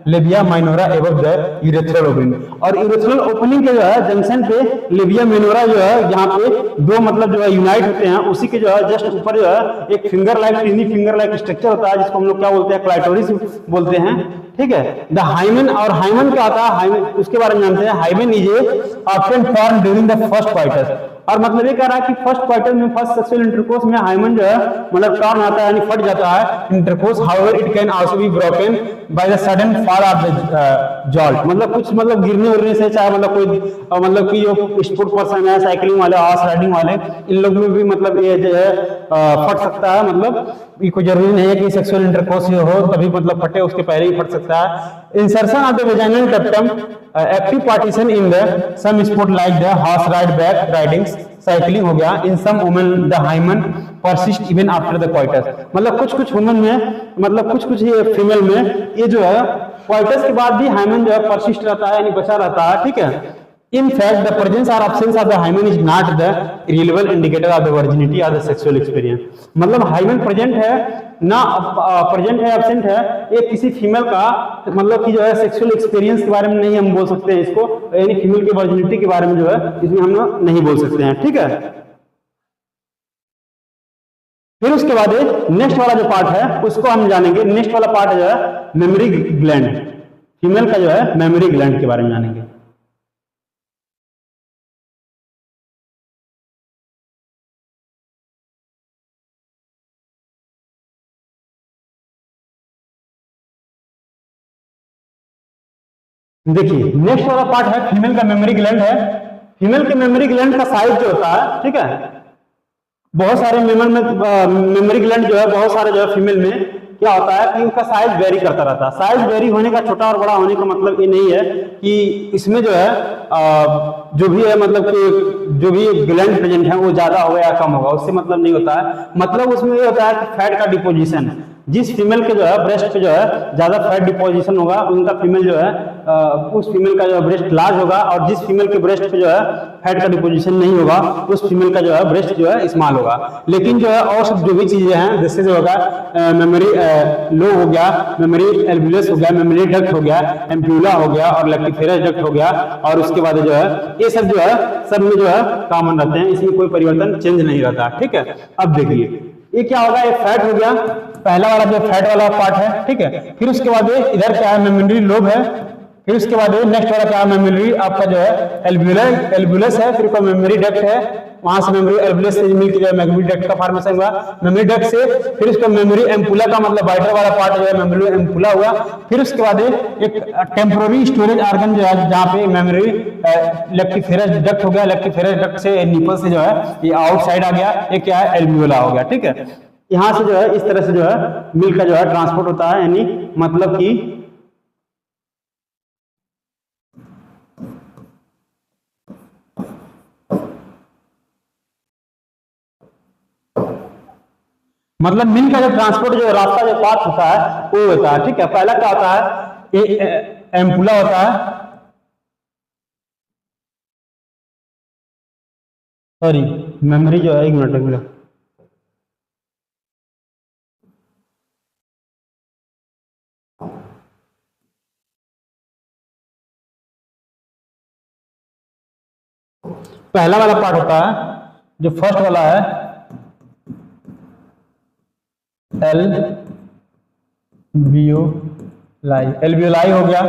labia minora above the urethral opening. और यूरेथ्रल ओपनिंग के जो है जंक्शन पे लेबिया माइनोरा जो है जहाँ पे दो मतलब जो है यूनाइट होते हैं, उसी के जो है जस्ट ऊपर जो है एक finger like tiny finger like structure होता है जिसको हम लोग क्या बोलते हैं, क्लाइटोरिस बोलते हैं, ठीक है। द हाइमेन, और हाइमेन क्या होता है, हाइमेन उसके बारे में जानते हैं। Hymen is often form during the first quarters. और मतलब ये कह रहा है कि फर्स्ट क्वार्टर में, फर्स्ट सेक्सुअल इंटरकोर्स में हाइमेन जो है मतलब टर्न आता है यानी फट जाता है intercourse. However it can also be broken by the sudden fall of the jolt. मतलब कुछ मतलब गिरने उड़ने से, चाहे मतलब कोई मतलब कि जो स्पोर्ट पर्सन है, साइकिलिंग वाले, हॉर्स राइडिंग वाले, इन लोग में भी मतलब ये जो है फट सकता है। मतलब ये कोई जरूरी नहीं है कि सेक्सुअल इंटरकोर्स हो तभी मतलब फटे, उसके पहले ही फट सकता है। Insertion of the vaginal tampon active partition in the some sport like the horse ride, back riding, cycling हो गया। In some women the hymen persist even after the quarters. मतलब कुछ कुछ वुमेन में, मतलब कुछ कुछ ये फीमेल में ये जो है क्वार्टर्स के बाद भी हाइमन जो है परसिस्ट रहता है यानी बचा रहता है, ठीक है। In fact, the presence or absence of the hymen is not the reliable indicator of the virginity or the sexual experience। मतलब हाइमेन प्रेजेंट है ना, प्रेजेंट है, एब्सेंट है, ये किसी फीमेल का मतलब कि जो है सेक्सुअल एक्सपीरियंस के बारे में नहीं हम बोल सकते हैं इसको, यानी फीमेल की वर्जिनिटी के बारे में जो है इसमें हम लोग नहीं बोल सकते हैं, ठीक है। फिर उसके बाद नेक्स्ट वाला जो पार्ट है उसको हम जानेंगे। नेक्स्ट वाला पार्ट जो है मेमोरी ग्लैंड, फीमेल का जो है मेमोरी ग्लैंड के बारे में जानेंगे। देखिए नेक्स्ट वाला पार्ट है फीमेल का मेमोरी ग्लैंड है। फीमेल के मेमोरी ग्लैंड का साइज जो होता है, ठीक है, बहुत सारे मेमोरी में मेमोरी ग्लैंड जो है बहुत सारे जो है फीमेल में क्या होता है कि उनका साइज वेरी करता रहता है। साइज वेरी होने का, छोटा और बड़ा होने का मतलब ये नहीं है कि इसमें जो है जो भी है मतलब कि जो भी ग्लैंड प्रेजेंट है वो ज्यादा होगा या कम होगा, उससे मतलब नहीं होता है। मतलब उसमें ये होता है कि फैट का डिपोजिशन, जिस फीमेल के जो है ब्रेस्ट पे जो है ज्यादा फैट डिपोजिशन होगा उनका फीमेल जो है उस फीमेल का जो है ब्रेस्ट लार्ज होगा, और जिस फीमेल के ब्रेस्ट पे जो है फैट का डिपोजिशन नहीं होगा उस फीमेल का जो है ब्रेस्ट जो है स्मॉल होगा। लेकिन जो है और सब जो भी चीजें हैं जैसे जो होगा मेमोरी लो हो गया, मेमोरी एल्वुलस हो गया, मेमोरी डक्ट हो गया, एम्प्यूला हो गया और लैक्टिफेरस डक्ट हो गया, और उसके बाद जो है ये सब जो है सब में जो है कॉमन रहते हैं, इसमें कोई परिवर्तन चेंज नहीं रहता, ठीक है। अब देखिए ये क्या होगा, ये फैट हो गया, पहला वाला जो फैट वाला पार्ट है, ठीक है। फिर उसके बाद इधर क्या है, मेमोरी लोब है। फिर उसके बाद नेक्स्ट वाला क्या है, मेमोरी आपका जो है एल्वुलस है। फिर मेमोरी डक्ट है, वहां से मेमोरी एल्वुलस से मिलकर जो है मेमोरी डक्ट का फॉर्मेशन हुआ। मेमोरी डक्ट से फिर उसका मेमोरी एम्पुला का मतलब वाइटर वाला पार्ट जो है मेमोरी एम्पुला हुआ। फिर उसके बाद एक टेम्पोररी स्टोरेज ऑर्गन जो है जहाँ पे मेमोरी लैक्टिफेरस डक्ट हो गया, लैक्टिफेरस डक्ट से निपल से जो है ये आउटसाइड आ गया, ये क्या है एल्वुला हो गया, ठीक है। यहां से जो है इस तरह से जो है मिल्क का जो है ट्रांसपोर्ट होता है, यानी मतलब कि मतलब मिल्क का जो ट्रांसपोर्ट जो रास्ता जो पाथ होता है वो होता है, ठीक है। पहला क्या होता है, एम्पुला होता है, सॉरी मेमोरी जो है एक मिनट पहला वाला पार्ट होता है जो फर्स्ट वाला है एल्वियोलाई हो गया,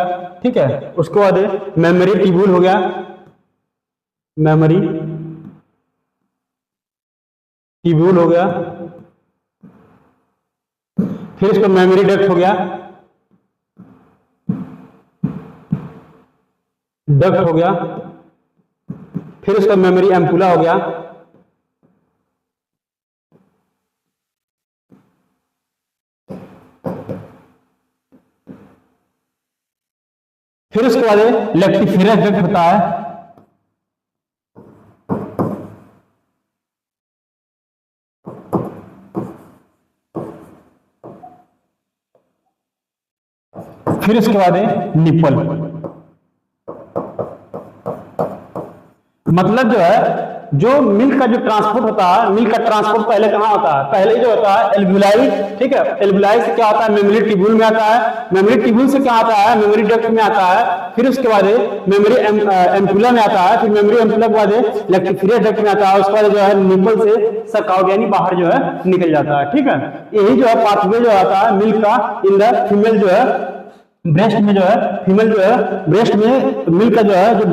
ठीक है। उसके बाद मेमोरी ट्यूब्यूल हो गया, मेमोरी ट्यूब्यूल हो गया। फिर इसका मेमोरी डक्ट हो गया, डक्ट हो गया। फिर उसका मेमोरी एम्पुला हो गया, फिर उसके बाद लैक्टिफेरस डक्ट होता है, फिर उसके बाद है निपल। मतलब जो है जो मिल्क का जो ट्रांसपोर्ट होता है, मिल्क का ट्रांसपोर्ट पहले कहाँ होता है, पहले जो होता है एल्वुलाई, ठीक है, एल्वुलाई से क्या होता है मेमोरी ट्यूब्यूल में आता है, मेमोरी ट्यूब्यूल से क्या आता है मेमोरी डक्ट में आता है, फिर उसके बाद मेमोरी एम्पुला में आता है, फिर मेमोरी एम्पुला के बाद इलेक्ट्रोफिलिक डक्ट में आता है, उसके बाद जो है निपल से सक आउट यानी बाहर जो है निकल जाता है, ठीक है। यही जो है पाथवे जो आता है मिल्क का इन द फीमेल जो है ब्रेस्ट में, जो है फीमेल जो है ब्रेस्ट में मिल्क का जो है जो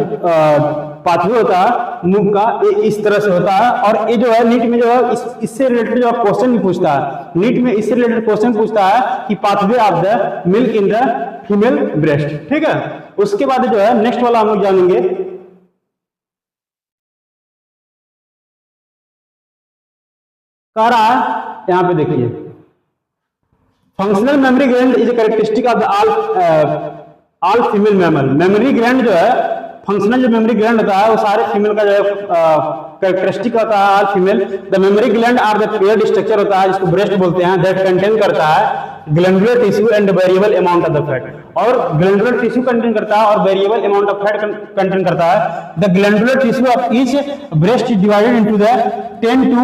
पाथवे होता है मूव का, ये इस तरह से होता है। और ये जो है नीट में जो है इससे रिलेटेड जो क्वेश्चन भी पूछता है, नीट में इससे रिलेटेड क्वेश्चन पूछता है कि pathway of the milk in the female breast, ठीक है। उसके बाद जो है नेक्स्ट वाला हम लोग जानेंगे, कह रहा है यहां पे देखिए functional mammary gland is characteristic of the all female mammal. Memory gland जो है फंक्शनल जो मेमोरी ग्लैंड होता है वो सारे फीमेल का जो है कैरेक्टरिस्टिक होता है all female. The mammary gland are the paired structure होता है जिसको ब्रेस्ट बोलते हैं, दैट कंटेन करता है glandular tissue and variable amount of the fat, और ग्लैंडुलर टिश्यू कंटेन करता है और variable amount of fat contain करता है। The glandular tissue of each breast is divided into the 10 to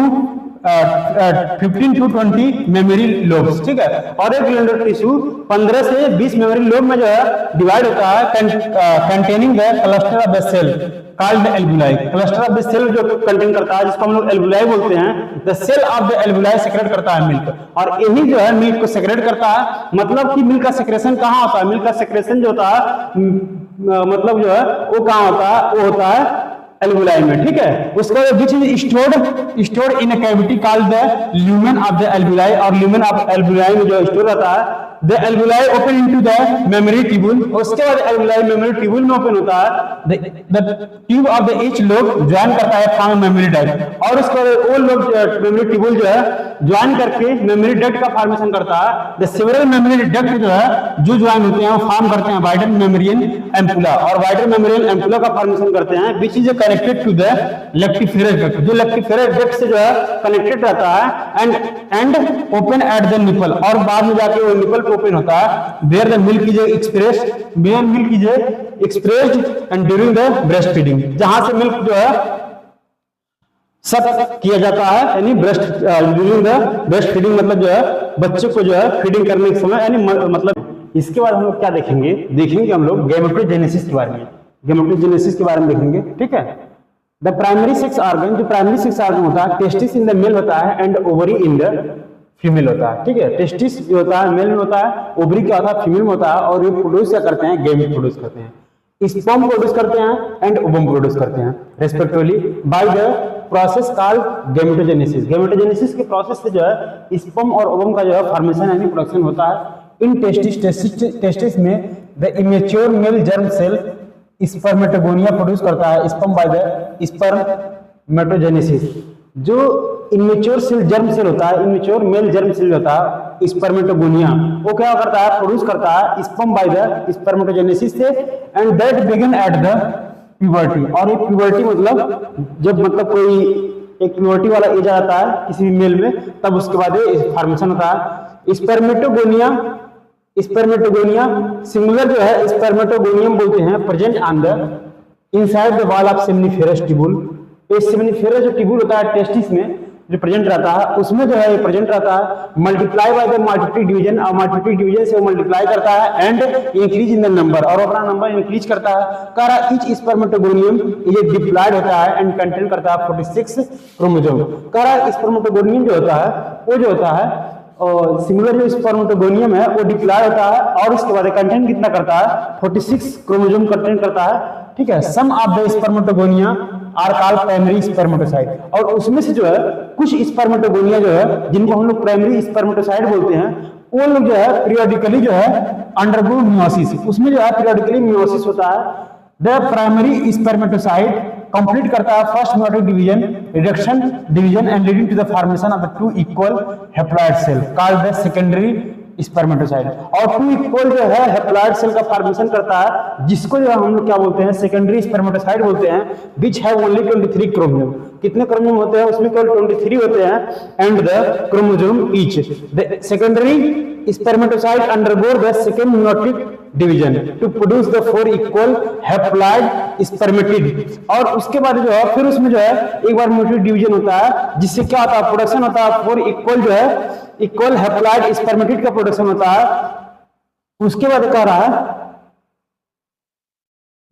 15 to 20 memory lobes, ठीक है। और एक ग्लैंडुलर टिश्यू 15 से 20 मेमोरी लोब में जो है डिवाइड होता है, containing the cluster of the cell called alveoli. Cluster of the cell जो कंटेन करता है जिसको हम लोग एल्वुलाई बोलते हैं, the cell of the alveoli secrete करता है मिल्क, और यही जो है मिल्क को सेक्रेट करता है। मतलब कि मिल्क का सेक्रेशन कहाँ होता है, मिल्क का सेक्रेशन जो होता है मतलब जो है वो कहाँ होता है, वो होता है एल्वुलाई में, ठीक है। उसको which is stored in a cavity called the lumen of the alveoli, और ल्यूमेन ऑफ एल्वुलाई में जो स्टोर रहता है the alveoli open into the memory tubule. उसके बाद एल्वुलाई मेमोरी ट्यूब्यूल में ओपन होता है, the tube of the each lobe join करता है फॉर्म मेमोरी डक्ट, और उसके बाद वो लोब मेमोरी ट्यूब्यूल जो है ज्वाइन करके मेमोरी डक्ट का फॉर्मेशन करता है। द सेवरल मेमोरी डक्ट जो है जो ज्वाइन होते हैं वो फॉर्म करते हैं वाइडर मेमोरियन एम्पुला, और वाइडर मेमोरियन एम्पुला का फॉर्मेशन करते हैं which is connected to the lactiferous duct, जो लेक्टिफेरस डक्ट से जो है कनेक्टेड रहता है and open at the nipple, और बाद में जाके वो निपल ओपन होता है। Where the milk is expressed, where milk is expressed and during the breast feeding, जहां से मिल्क जो है सब किया जाता है, यानी breast during the breast feeding, मतलब जो है बच्चे को जो है फीडिंग करने के समय, यानी मतलब। इसके बाद हम लोग क्या देखेंगे हम लोग गैमेटोजेनेसिस के बारे में, गैमेटोजेनेसिस के बारे में देखेंगे, ठीक है। द प्राइमरी सेक्स ऑर्गन, जो प्राइमरी सेक्स ऑर्गन होता है, टेस्टिस इन द मेल होता है and ovary in the female होता है, ठीक है। टेस्टिस जो होता है मेल में होता है, ओवरी क्या होता है फीमेल में होता है, और ये प्रोड्यूस क्या करते हैं, गैमेट प्रोड्यूस करते हैं, स्पर्म प्रोड्यूस करते हैं एंड ओवम प्रोड्यूस करते हैं respectively bye the process called gametogenesis. Gametogenesis के प्रोसेस से जो है स्पर्म और ओवम का जो है फॉर्मेशन यानी प्रोडक्शन होता है। इन टेस्टिस में the immature male germ cell spermatogonia produce करता है स्पर्म बाय द स्पर्मेटोजेनेसिस। जो इमेच्योर सेल जर्म सेल होता है, इमेच्योर मेल जर्म सेल होता है स्पर्मेटोगोनिया, वो क्या करता है, प्रोड्यूस करता है स्पर्म बाय द स्पर्मेटोजेनेसिस से, and that begin eight the puberty. और एक प्यूबर्टी मतलब जब मतलब कोई एक प्यूबर्टी वाला एज आता है किसी भी मेल में, तब उसके बाद फॉर्मेशन होता है। स्पर्मेटोगोनिया सिंगुलर जो है स्पर्मेटोगोनियम बोलते हैं, present on the inside the wall of seminiferous tubule. ये सेमिनिफेरस जो ट्यूबुल होता है टेस्टिस में जो प्रेजेंट रहता है, उसमें जो है प्रेजेंट रहता है। मल्टीप्लाई बाय द मल्टीप्लिक डिवीजन, और मल्टीप्लिक डिवीजन से वो मल्टीप्लाई करता है and increase in the number, और अपना नंबर इंक्रीज करता है। कह ईच स्पर्मेटोगोनियम ये डिप्लॉयड होता है एंड कंटेन करता है 46 क्रोमोसोम। कह स्पर्मेटोगोनियम जो होता है वो जो होता है और सिंगुलर जो स्पर्मेटोगोनियम है वो डिप्लॉय होता है, और उसके बाद कंटेंट कितना करता है, 46 क्रोमोसोम कंटेंट करता है, ठीक है। Some of the spermatogonia are called primary spermatocyte, और उसमें से जो है कुछ स्पर्मेटोगोनिया जो है जिनको हम लोग प्राइमरी स्पर्मेटोसाइट बोलते हैं, वो लोग जो है पीरियोडिकली जो है अंडरगो मियोसिस, उसमें जो है पीरियोडिकली मियोसिस होता है। द प्राइमरी स्पर्मेटोसाइट कंप्लीट करता है first meiotic division, reduction division and leading to the formation of the two equal haploid cell called the secondary spermatocyte. और टू इक्वल जो है हैप्लॉइड सेल का फॉर्मेशन करता है, जिसको जो हम लोग क्या बोलते हैं, सेकेंडरी स्पर्मेटोसाइट बोलते हैं, विच हैव ओनली 23 क्रोमोसोम। कितने क्रोमोसोम होते हैं उसमें, केवल 23 होते हैं। And the chromosome each the secondary spermatocyte undergo the second meiotic division to produce the 4 equal haploid spermatid. और उसके बाद जो है फिर उसमें जो है एक बार म्यूटेट डिवीजन होता है, जिससे क्या होता है, प्रोडक्शन होता है 4 इक्वल जो है इक्वल हैप्लॉइड स्पर्मेटिड का प्रोडक्शन होता है। उसके बाद कह रहा है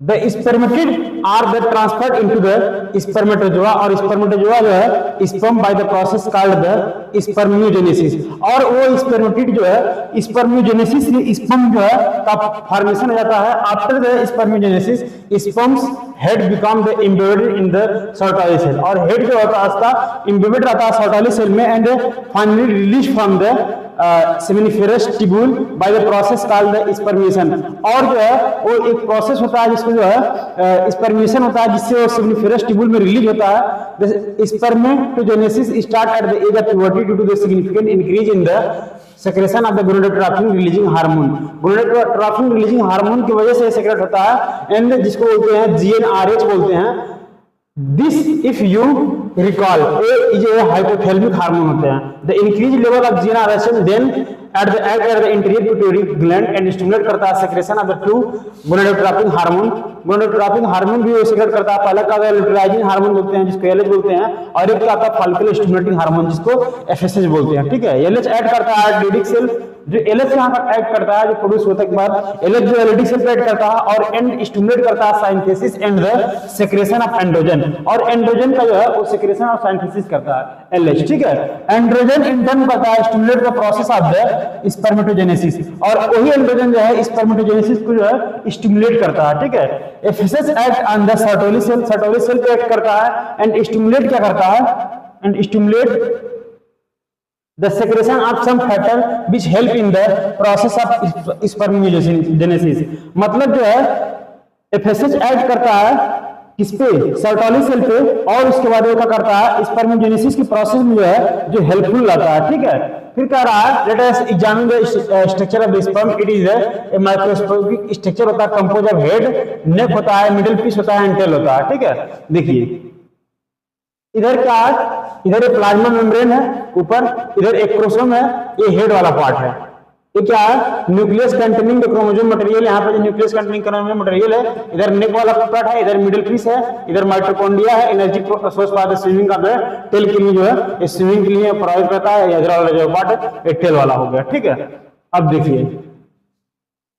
the spermatid are the transferred into the spermatozoa, और स्पर्मेटोजोआ जो है sperm by the process called the spermiogenesis. और वो स्पर्मेटिड जो है स्पर्मियोजेनेसिस से स्पर्म जो है का फॉर्मेशन हो जाता है। After the spermiogenesis sperms head become the embedded in the Sertoli cell, और हेड जो होता है उसका एम्बेडेड रहता है सर्टोली सेल में and finally release from the seminiferous tubule by the process called the spermiation. और जो है वो एक प्रोसेस होता है जिसमें जो है स्पर्मिएशन होता है, जिससे वो सेमिनिफेरस ट्यूब्यूल में रिलीज होता है। The spermatogenesis start at the as of puberty due to the significant increase in the secretion of the gonadotropin releasing hormone. Gonadotropin releasing hormone की वजह से सेक्रेट होता है एंड जिसको बोलते हैं GnRH बोलते हैं। This if you recall is a hypothalamic hormone होते हैं। The increase level of GnRH then at the interior pituitary gland and stimulate करता है secretion of the 2 gonadotropin hormone. Gonadotropin hormone भी सेक्रेट करता है, पहला का लुटेराइजिन हार्मोन बोलते हैं जिसको LH बोलते हैं, और एक क्या आता है फॉलिकुलर स्टिमुलेटिंग हार्मोन जिसको FSH बोलते हैं। ठीक है, LH ऐड करता है लेडिक सेल, जो LH यहाँ पर ऐड करता है जो प्रोड्यूस होने के बाद LH जो लेडिक सेल पे ऐड करता है और एंड स्टिमुलेट करता है synthesis and the secretion of androgen, और एंड्रोजन का जो है वो सेक्रेशन और सिंथेसिस करता है LH। ठीक है, एंड्रोजन इन टर्न करता है stimulate the process of the spermatogenesis, और वही एंड्रोजन जो है स्पर्मेटोजेनेसिस को जो है स्टिमुलेट करता है। ठीक है, FSH act on the Sertoli cell पे एक्ट करता है एंड स्टिमुलेट क्या करता है, and stimulate the secretion of some factor which help in the process of spermiogenesis। मतलब जो है FSH ऐड करता है किस पे, सर्टोली सेल पे, और उसके बाद वो क्या करता है स्पर्मियोजेनेसिस की प्रोसेस में जो है जो हेल्पफुल रहता है। ठीक है, फिर कह रहा है let us examine the structure of the sperm. It is a microscopic structure होता है कंपोज ऑफ हेड, नेक होता है, मिडिल पीस होता है एंड टेल होता है। ठीक है, देखिए इधर क्या है, इधर एक प्लाज्मा मेम्ब्रेन है ऊपर, इधर एक क्रोमोसोम है, ये हेड वाला पार्ट है। ये क्या है, न्यूक्लियस कंटेनिंग क्रोमोसोम मटेरियल, यहाँ पे जो न्यूक्लियस कंटेनिंग क्रोमोसोम मटेरियल है, इधर नेक वाला पार्ट है, इधर मिडिल पीस है, इधर माइटोकॉन्ड्रिया है, energy source for the swimming का है, टेल के लिए जो है ये स्विमिंग के लिए प्रोवाइड करता है। इधर वाला जो पार्ट है ये टेल वाला हो गया। ठीक है, अब देखिए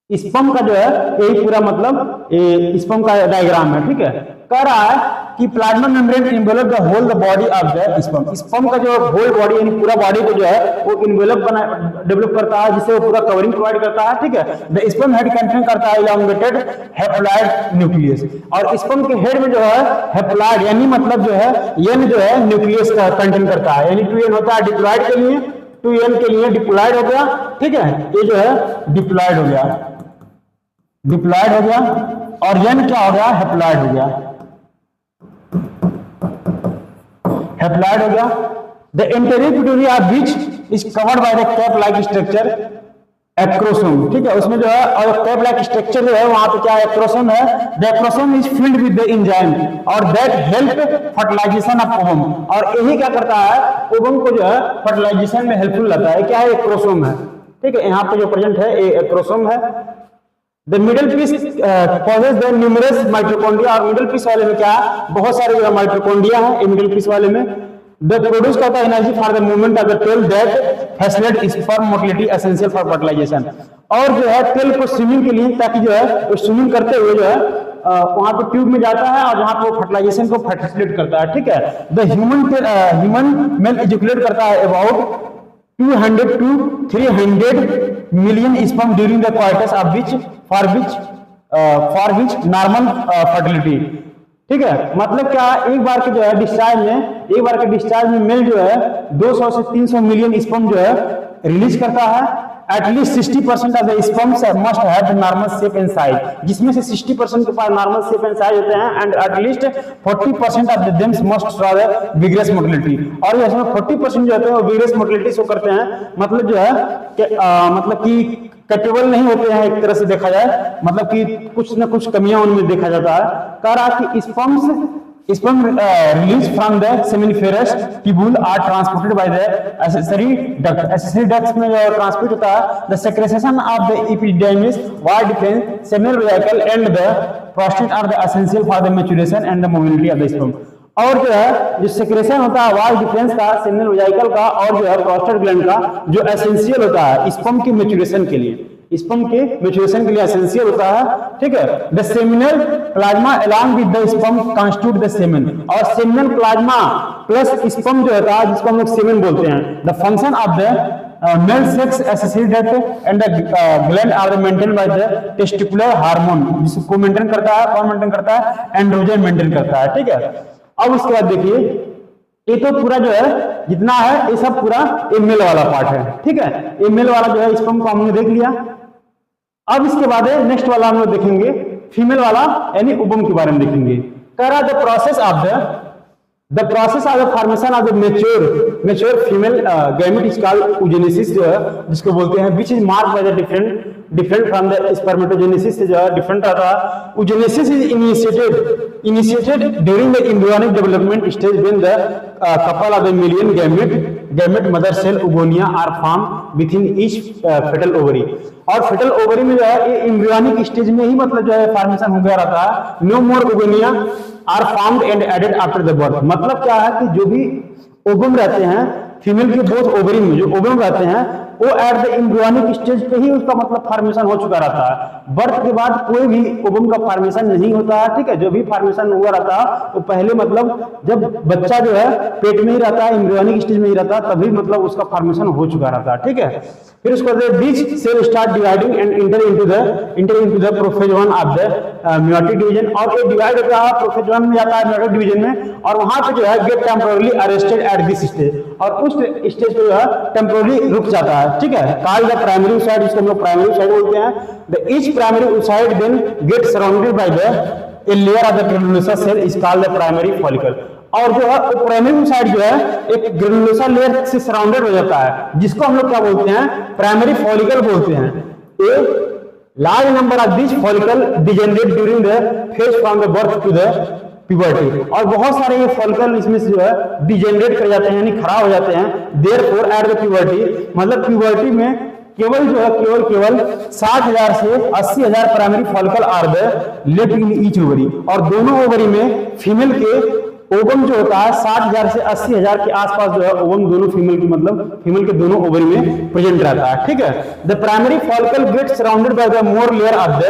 स्पर्म का जो है यही पूरा मतलब ये स्पर्म का डायग्राम है। ठीक है, कह रहा है कि plasma membrane envelop the whole the body of the sperm. Sperm का जो होल बॉडी यानी पूरा बॉडी को जो है वो इन्वेलप डेवलप करता है, जिससे वो पूरा कवरिंग प्रोवाइड करता है। ठीक है, द स्पर्म हेड कंटेन करता है इलांगेटेड हैप्लॉइड न्यूक्लियस, और स्पर्म के हेड में जो है हैप्लॉइड यानी मतलब जो है N जो है न्यूक्लियस का कंटेन करता है, यानी 2N होता है डिप्लॉइड के लिए, 2N के लिए डिप्लॉइड हो गया। ठीक है, ये जो है डिप्लॉइड हो गया, डिप्लॉइड हो गया, और N क्या हो गया, हैप्लॉइड हो गया, हैप्लॉइड हो गया। The interior pituitary of which is covered by the cap like structure acrosome. ठीक है, उसमें जो है और कैप लाइक स्ट्रक्चर जो है वहां पे क्या एक्रोसोम है। The acrosome is filled with the enzyme और that help fertilisation of ovum, और यही क्या करता है ओवम को जो है फर्टिलाइजेशन में हेल्पफुल रहता है। क्या है, एक्रोसोम है। ठीक है, यहाँ पे जो प्रेजेंट है ये एक्रोसोम है। The middle piece possess the numerous mitochondria, और मिडिल पीस वाले में क्या बहुत सारे जो माइटोकॉन्ड्रिया है मिडिल पीस वाले में। द प्रोड्यूस करता है energy for the movement of the tail that facilitate sperm motility essential for fertilisation, और जो है टेल को स्विमिंग के लिए, ताकि जो है वो स्विमिंग करते हुए जो है वहां पर ट्यूब में जाता है और जहां पर वो फर्टिलाइजेशन को फैसिलिटेट करता है। ठीक है, द ह्यूमन मेल इजैकुलेट करता है about 200 to 300 million sperm during the coitus of which for which normal fertility। ठीक है, मतलब क्या एक बार के जो है डिस्चार्ज में मेल जो है 200 से 300 मिलियन स्पर्म जो है रिलीज करता है। At least 60% of the sperms must have the normal shape and size, जिसमें से 60% के पास नॉर्मल शेप एंड साइज होते हैं, and at least 40% of the them must show the vigorous motility, और इसमें 40% जो होते हैं वो विग्रेस मोटिलिटी शो करते हैं। मतलब जो है मतलब कि कैपेबल नहीं होते हैं एक तरह से देखा जाए, मतलब कि कुछ न कुछ कमियां उनमें देखा जाता है। कह रहा कि sperms sperm released from the seminiferous tubule are transported by the accessory duct. Accessory ducts में जो ट्रांसपोर्ट होता है, the secretion of the epidermis, wide difference, seminal vesicle and the prostate are the essential for the maturation and the mobility of the sperm. और जो है जो secretion होता है वाइड डिफरेंस का, सेमिनल वेसिकल का और जो है प्रोस्टेट ग्लैंड का, जो एसेंशियल होता है स्पर्म के मैच्योरेशन के लिए, स्पर्म के मैच्योरेशन के लिए एसेंशियल होता है, ठीक है। The seminal plasma along with the sperm constitute the semen, और सेमिनल प्लाज्मा प्लस स्पर्म जो होता है जिसको हम लोग सेमेन बोलते हैं, the function of the male sex accessory duct and the gland are maintain by the testicular hormone, जिसको मेंटेन करता है, कौन मेंटेन करता है, एंड्रोजन मेंटेन करता है, ठीक है। अब उसके बाद देखिए ये तो पूरा जो है जितना है ये सब पूरा मेल वाला पार्ट है, ठीक है। ये मेल वाला जो है स्पर्म को हमने देख लिया। अब इसके बाद नेक्स्ट वाला हम लोग देखेंगे फीमेल वाला यानी ओवम के बारे में देखेंगे। कह रहा the process of the formation of the mature female gamete is called oogenesis, जो है जिसको बोलते हैं, which is marked by the different from the spermatogenesis से जो है डिफरेंट रहता है। oogenesis is initiated during the embryonic development stage when the couple of the million gamete mother cell oogonia are formed within each fetal ovary। और fetal ovary में जो है ये embryonic stage में ही मतलब जो है फॉर्मेशन हो गया रहता है। no more oogonia are formed and added after the birth। मतलब क्या है कि जो भी ओवम रहते हैं फीमेल के बोथ ओवरी में जो ओवम रहते हैं वो एट द एम्ब्रियोनिक स्टेज पे ही उसका मतलब फॉर्मेशन हो चुका रहता है। बर्थ के बाद कोई भी ओवम का फॉर्मेशन नहीं होता है, ठीक है। जो भी फॉर्मेशन हुआ रहता है वो पहले मतलब जब बच्चा जो है पेट में ही रहता है, एम्ब्रियोनिक स्टेज में ही रहता है, तभी मतलब उसका फॉर्मेशन हो चुका रहता है, ठीक है। फिर उसके बाद this cell start dividing and inter into the prophase one of the meiotic division, और ये डिवाइड होता है प्रोफेज वन में जाता है मेयोटिक डिवीजन में, और वहां पे जो है get temporarily arrested at this stage, और उस स्टेज पे जो है टेम्पोरली रुक जाता है, ठीक है। कॉल्ड द प्राइमरी oocyte, जिसको हम लोग प्राइमरी oocyte बोलते हैं। The each primary oocyte then get surrounded by the a layer of the granulosa cell is called the primary follicle। और जो है वो प्राइमरी oocyte जो है एक ग्रेनुलोसा लेयर से सराउंडेड हो जाता है, जिसको हम लोग क्या बोलते हैं, प्राइमरी फॉलिकल बोलते हैं। A large number of this follicle degenerate during the phase from the birth to the puberty, और बहुत सारे ये फॉलिकल इसमें से जो है डिजेनरेट कर जाते हैं यानी खराब हो जाते हैं। देयरफॉर एट द प्यूबर्टी, मतलब प्यूबर्टी में केवल जो है केवल 60,000 से 80,000 primary follicle are the left in each ovary, और दोनों ओवरी में फीमेल के ओवम जो होता है 60,000 से 80,000 के आसपास जो है ओवम दोनों फीमेल की मतलब फीमेल के दोनों ओवरी में प्रेजेंट रहता है, ठीक है। The primary follicle gets surrounded by the more layer of the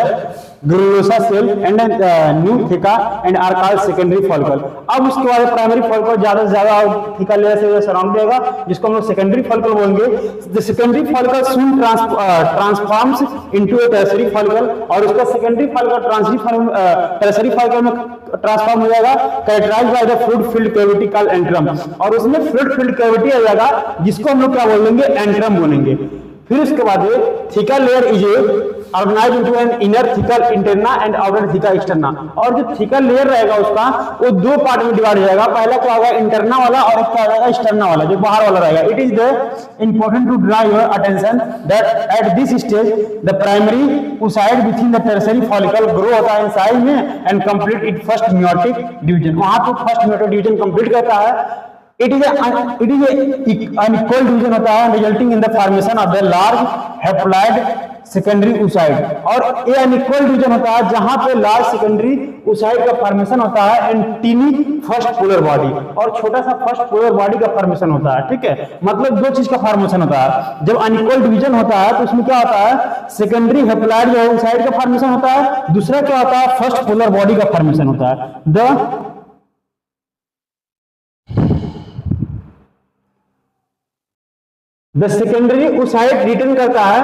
granulosa cell and new theca and are called secondary follicle. अब उसके बाद प्राइमरी फॉलिकल ज्यादा से ज्यादा थिका लेयर से सराउंड रहेगा, जिसको हम लोग सेकेंडरी फॉलिकल बोलेंगे। The secondary follicle soon transforms into a tertiary follicle, और उसका सेकेंडरी फॉलिकल टर्शियरी फॉलिकल में ट्रांसफॉर्म हो जाएगा, characterised by the fluid filled cavity called antrum, और उसमें फ्लूइड फिल्ड कैविटी आ जाएगा जिसको हम लोग क्या बोलेंगे, एंट्रम बोलेंगे। फिर उसके बाद theca layer is organised into an inner thecal interna and outer theca externa, और जो थिका लेयर रहेगा उसका वो दो पार्ट में डिवाइड हो जाएगा। पहला क्या होगा, इंटरना वाला, और एक क्या होगा, एक्सटर्ना वाला, जो बाहर वाला रहेगा। It is the important to draw your attention that at this stage the primary oocyte within the tertiary follicle grow होता है इन साइज में and complete it first meiotic division, वहां तो फर्स्ट मेयोटिक डिवीजन कंप्लीट करता है। It is unequal division होता है resulting in the formation of the large haploid secondary oocyte, और ये अनइक्वल डिवीजन होता है जहां पे लार्ज सेकेंडरी oocyte का फॉर्मेशन होता है and tiny first polar body, और छोटा सा फर्स्ट पोलर बॉडी का फॉर्मेशन होता है, ठीक है। मतलब दो चीज का फॉर्मेशन होता है। जब अनइक्वल डिवीजन होता है तो उसमें क्या होता है, सेकेंडरी हेप्लॉइड जो है oocyte का फॉर्मेशन होता है, दूसरा क्या होता है, फर्स्ट पोलर बॉडी का फॉर्मेशन होता है। द सेकेंडरी oocyte रिटर्न करता है,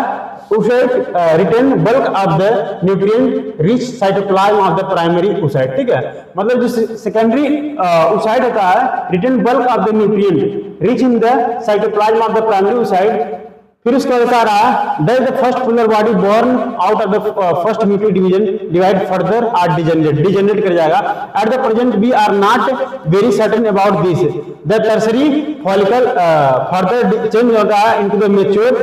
return bulk of the nutrient rich cytoplasm of the primary oocyte, ठीक है। मतलब जो सेकेंडरी oocyte होता है return bulk of the nutrient rich in the cytoplasm of the primary oocyte। फिर उसका बता रहा है that the first polar body born out of the first muted division divide further or degenerate कर जाएगा। At the present we are not very certain about this. The tertiary follicle further change होता है into the mature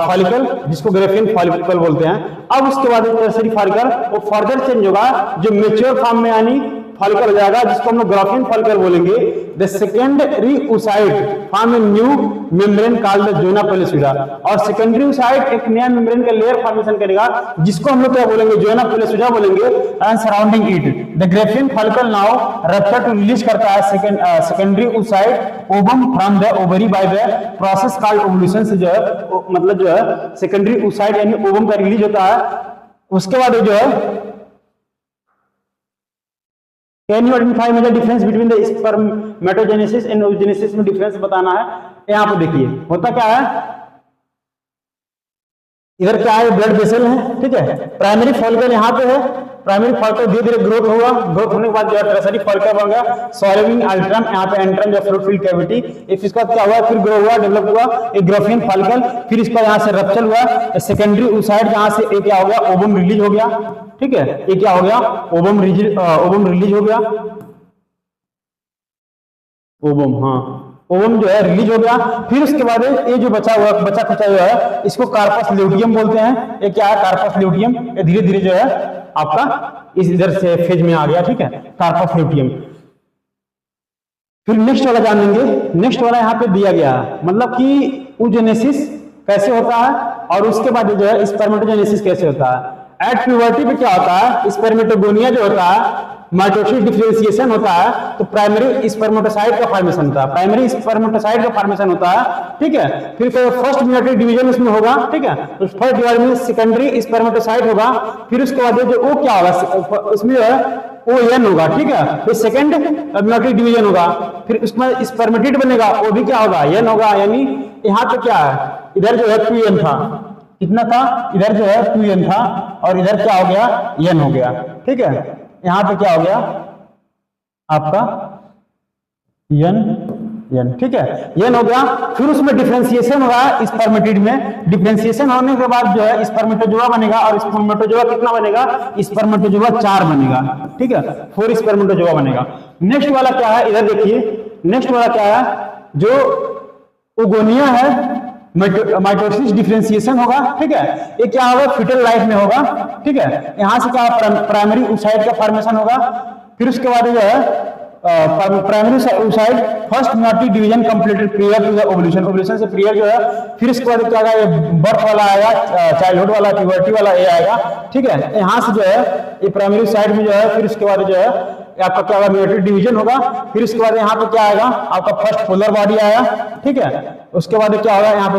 follicle, जिसको graafian follicle बोलते हैं। अब उसके बाद टर्शियरी फॉलिकल वो फर्दर चेंज होगा जो मैच्योर फॉर्म में यानी फॉलिकल हो जाएगा, जिसको हम लोग ग्राफियन फॉलिकल बोलेंगे। The secondary oocyte form a new membrane called the zona pellucida, और सेकेंडरी oocyte एक नया मेम्ब्रेन का लेयर फॉर्मेशन करेगा, जिसको हम लोग क्या बोलेंगे, जोना पेलिसुडा बोलेंगे, and surrounding it the graafian follicle now rupture to release करता है secondary oocyte ovum from the ovary by the process called ovulation, से जो है मतलब जो है सेकेंडरी oocyte यानी ओवम का रिलीज होता है। उसके बाद जो है can you identify major difference between the spermatogenesis and oogenesis में डिफरेंस बताना है। यहाँ पे देखिए होता क्या है, इधर क्या है, ब्लड वेसल है, ठीक है। प्राइमरी फॉलिकल यहाँ पे है, प्राइमरी फॉलिकल धीरे धीरे ग्रोथ होगा, ग्रोथ होने के बाद जो है टर्सरी फॉलिकल बन गया, सॉल्विंग अल्ट्रम, यहाँ पे एंट्रम जो फ्लूइड फिल्ड कैविटी, इफ इसका क्या हुआ, फिर ग्रो हुआ, डेवलप हुआ एक ग्राफियन फॉलिकल, फिर इसका यहाँ से रप्चर हुआ, सेकेंडरी oocyte जहाँ से एक क्या हो गया, ओवम रिलीज हो गया, ठीक है। ये क्या हो गया, ओवम रिलीज हो गया, ओवम, हाँ ओवम जो है रिलीज हो गया। फिर उसके बाद ये जो बचा खुचा हुआ है, इसको कार्पस ल्यूटियम बोलते हैं। ये क्या है, कार्पस ल्यूटियम, ये धीरे धीरे जो है आपका इस इधर से फेज में आ गया, ठीक है, कार्पस ल्यूटियम। फिर नेक्स्ट वाला जान लेंगे, नेक्स्ट वाला यहाँ पे दिया गया है, मतलब कि oogenesis कैसे होता है, और उसके बाद जो है स्पर्मेटोजेनेसिस कैसे होता है। एट प्यूबर्टी पे क्या होता है, स्पर्मेटोगोनिया जो होता है, माइटोसिस डिफरेंशिएशन होता है, तो प्राइमरी स्पर्मेटोसाइट का फॉर्मेशन होता है, प्राइमरी स्पर्मेटोसाइट का फॉर्मेशन होता है, ठीक है। फिर फर्स्ट मियोटिक डिवीजन उसमें होगा, ठीक है, तो फर्स्ट डिवीजन में सेकेंडरी स्पर्मेटोसाइट होगा। फिर उसके बाद जो ओ क्या होगा, उसमें जो है ON होगा, ठीक है, फिर सेकंड मियोटिक डिवीजन होगा, फिर उसमें स्पर्मेटिड बनेगा, वो भी क्या होगा, N होगा। यानी यहाँ पे क्या है, इधर जो है 2N था, कितना था, इधर जो है 2N था, और इधर क्या हो गया, N हो गया, ठीक है। यहाँ पे क्या हो गया आपका N, ठीक है, N हो गया। फिर उसमें डिफरेंशिएशन होगा स्पर्मेटिड में, डिफरेंशिएशन होने के बाद जो है स्पर्मेटोजोआ बनेगा, और स्पर्मेटोजोआ कितना बनेगा, स्पर्मेटोजोआ 4 बनेगा, ठीक है, 4 स्पर्मेटोजोआ बनेगा। नेक्स्ट वाला क्या है, इधर देखिए, नेक्स्ट वाला क्या है, जो ओगोनिया है, माइटोसिस डिफरेंशिएशन होगा, ठीक है। ये क्या होगा, फीटल लाइफ में होगा, ठीक है। यहाँ से क्या प्राइमरी oocyte का फॉर्मेशन होगा। फिर उसके बाद जो है primary oocyte first meiotic division completed prior to the ovulation, ovulation से प्रियर जो है। फिर इसके बाद क्या आएगा, बर्थ वाला आएगा, चाइल्डहुड वाला, प्यूबर्टी वाला ये आएगा, ठीक है। यहाँ से जो है ये प्राइमरी oocyte में जो है, फिर उसके बाद जो है आपका क्या होगा, मियोटिक डिवीजन होगा। फिर इसके बाद यहाँ पे क्या आएगा, आपका फर्स्ट पोलर बॉडी आया, ठीक है। उसके बाद क्या होगा, यहाँ पे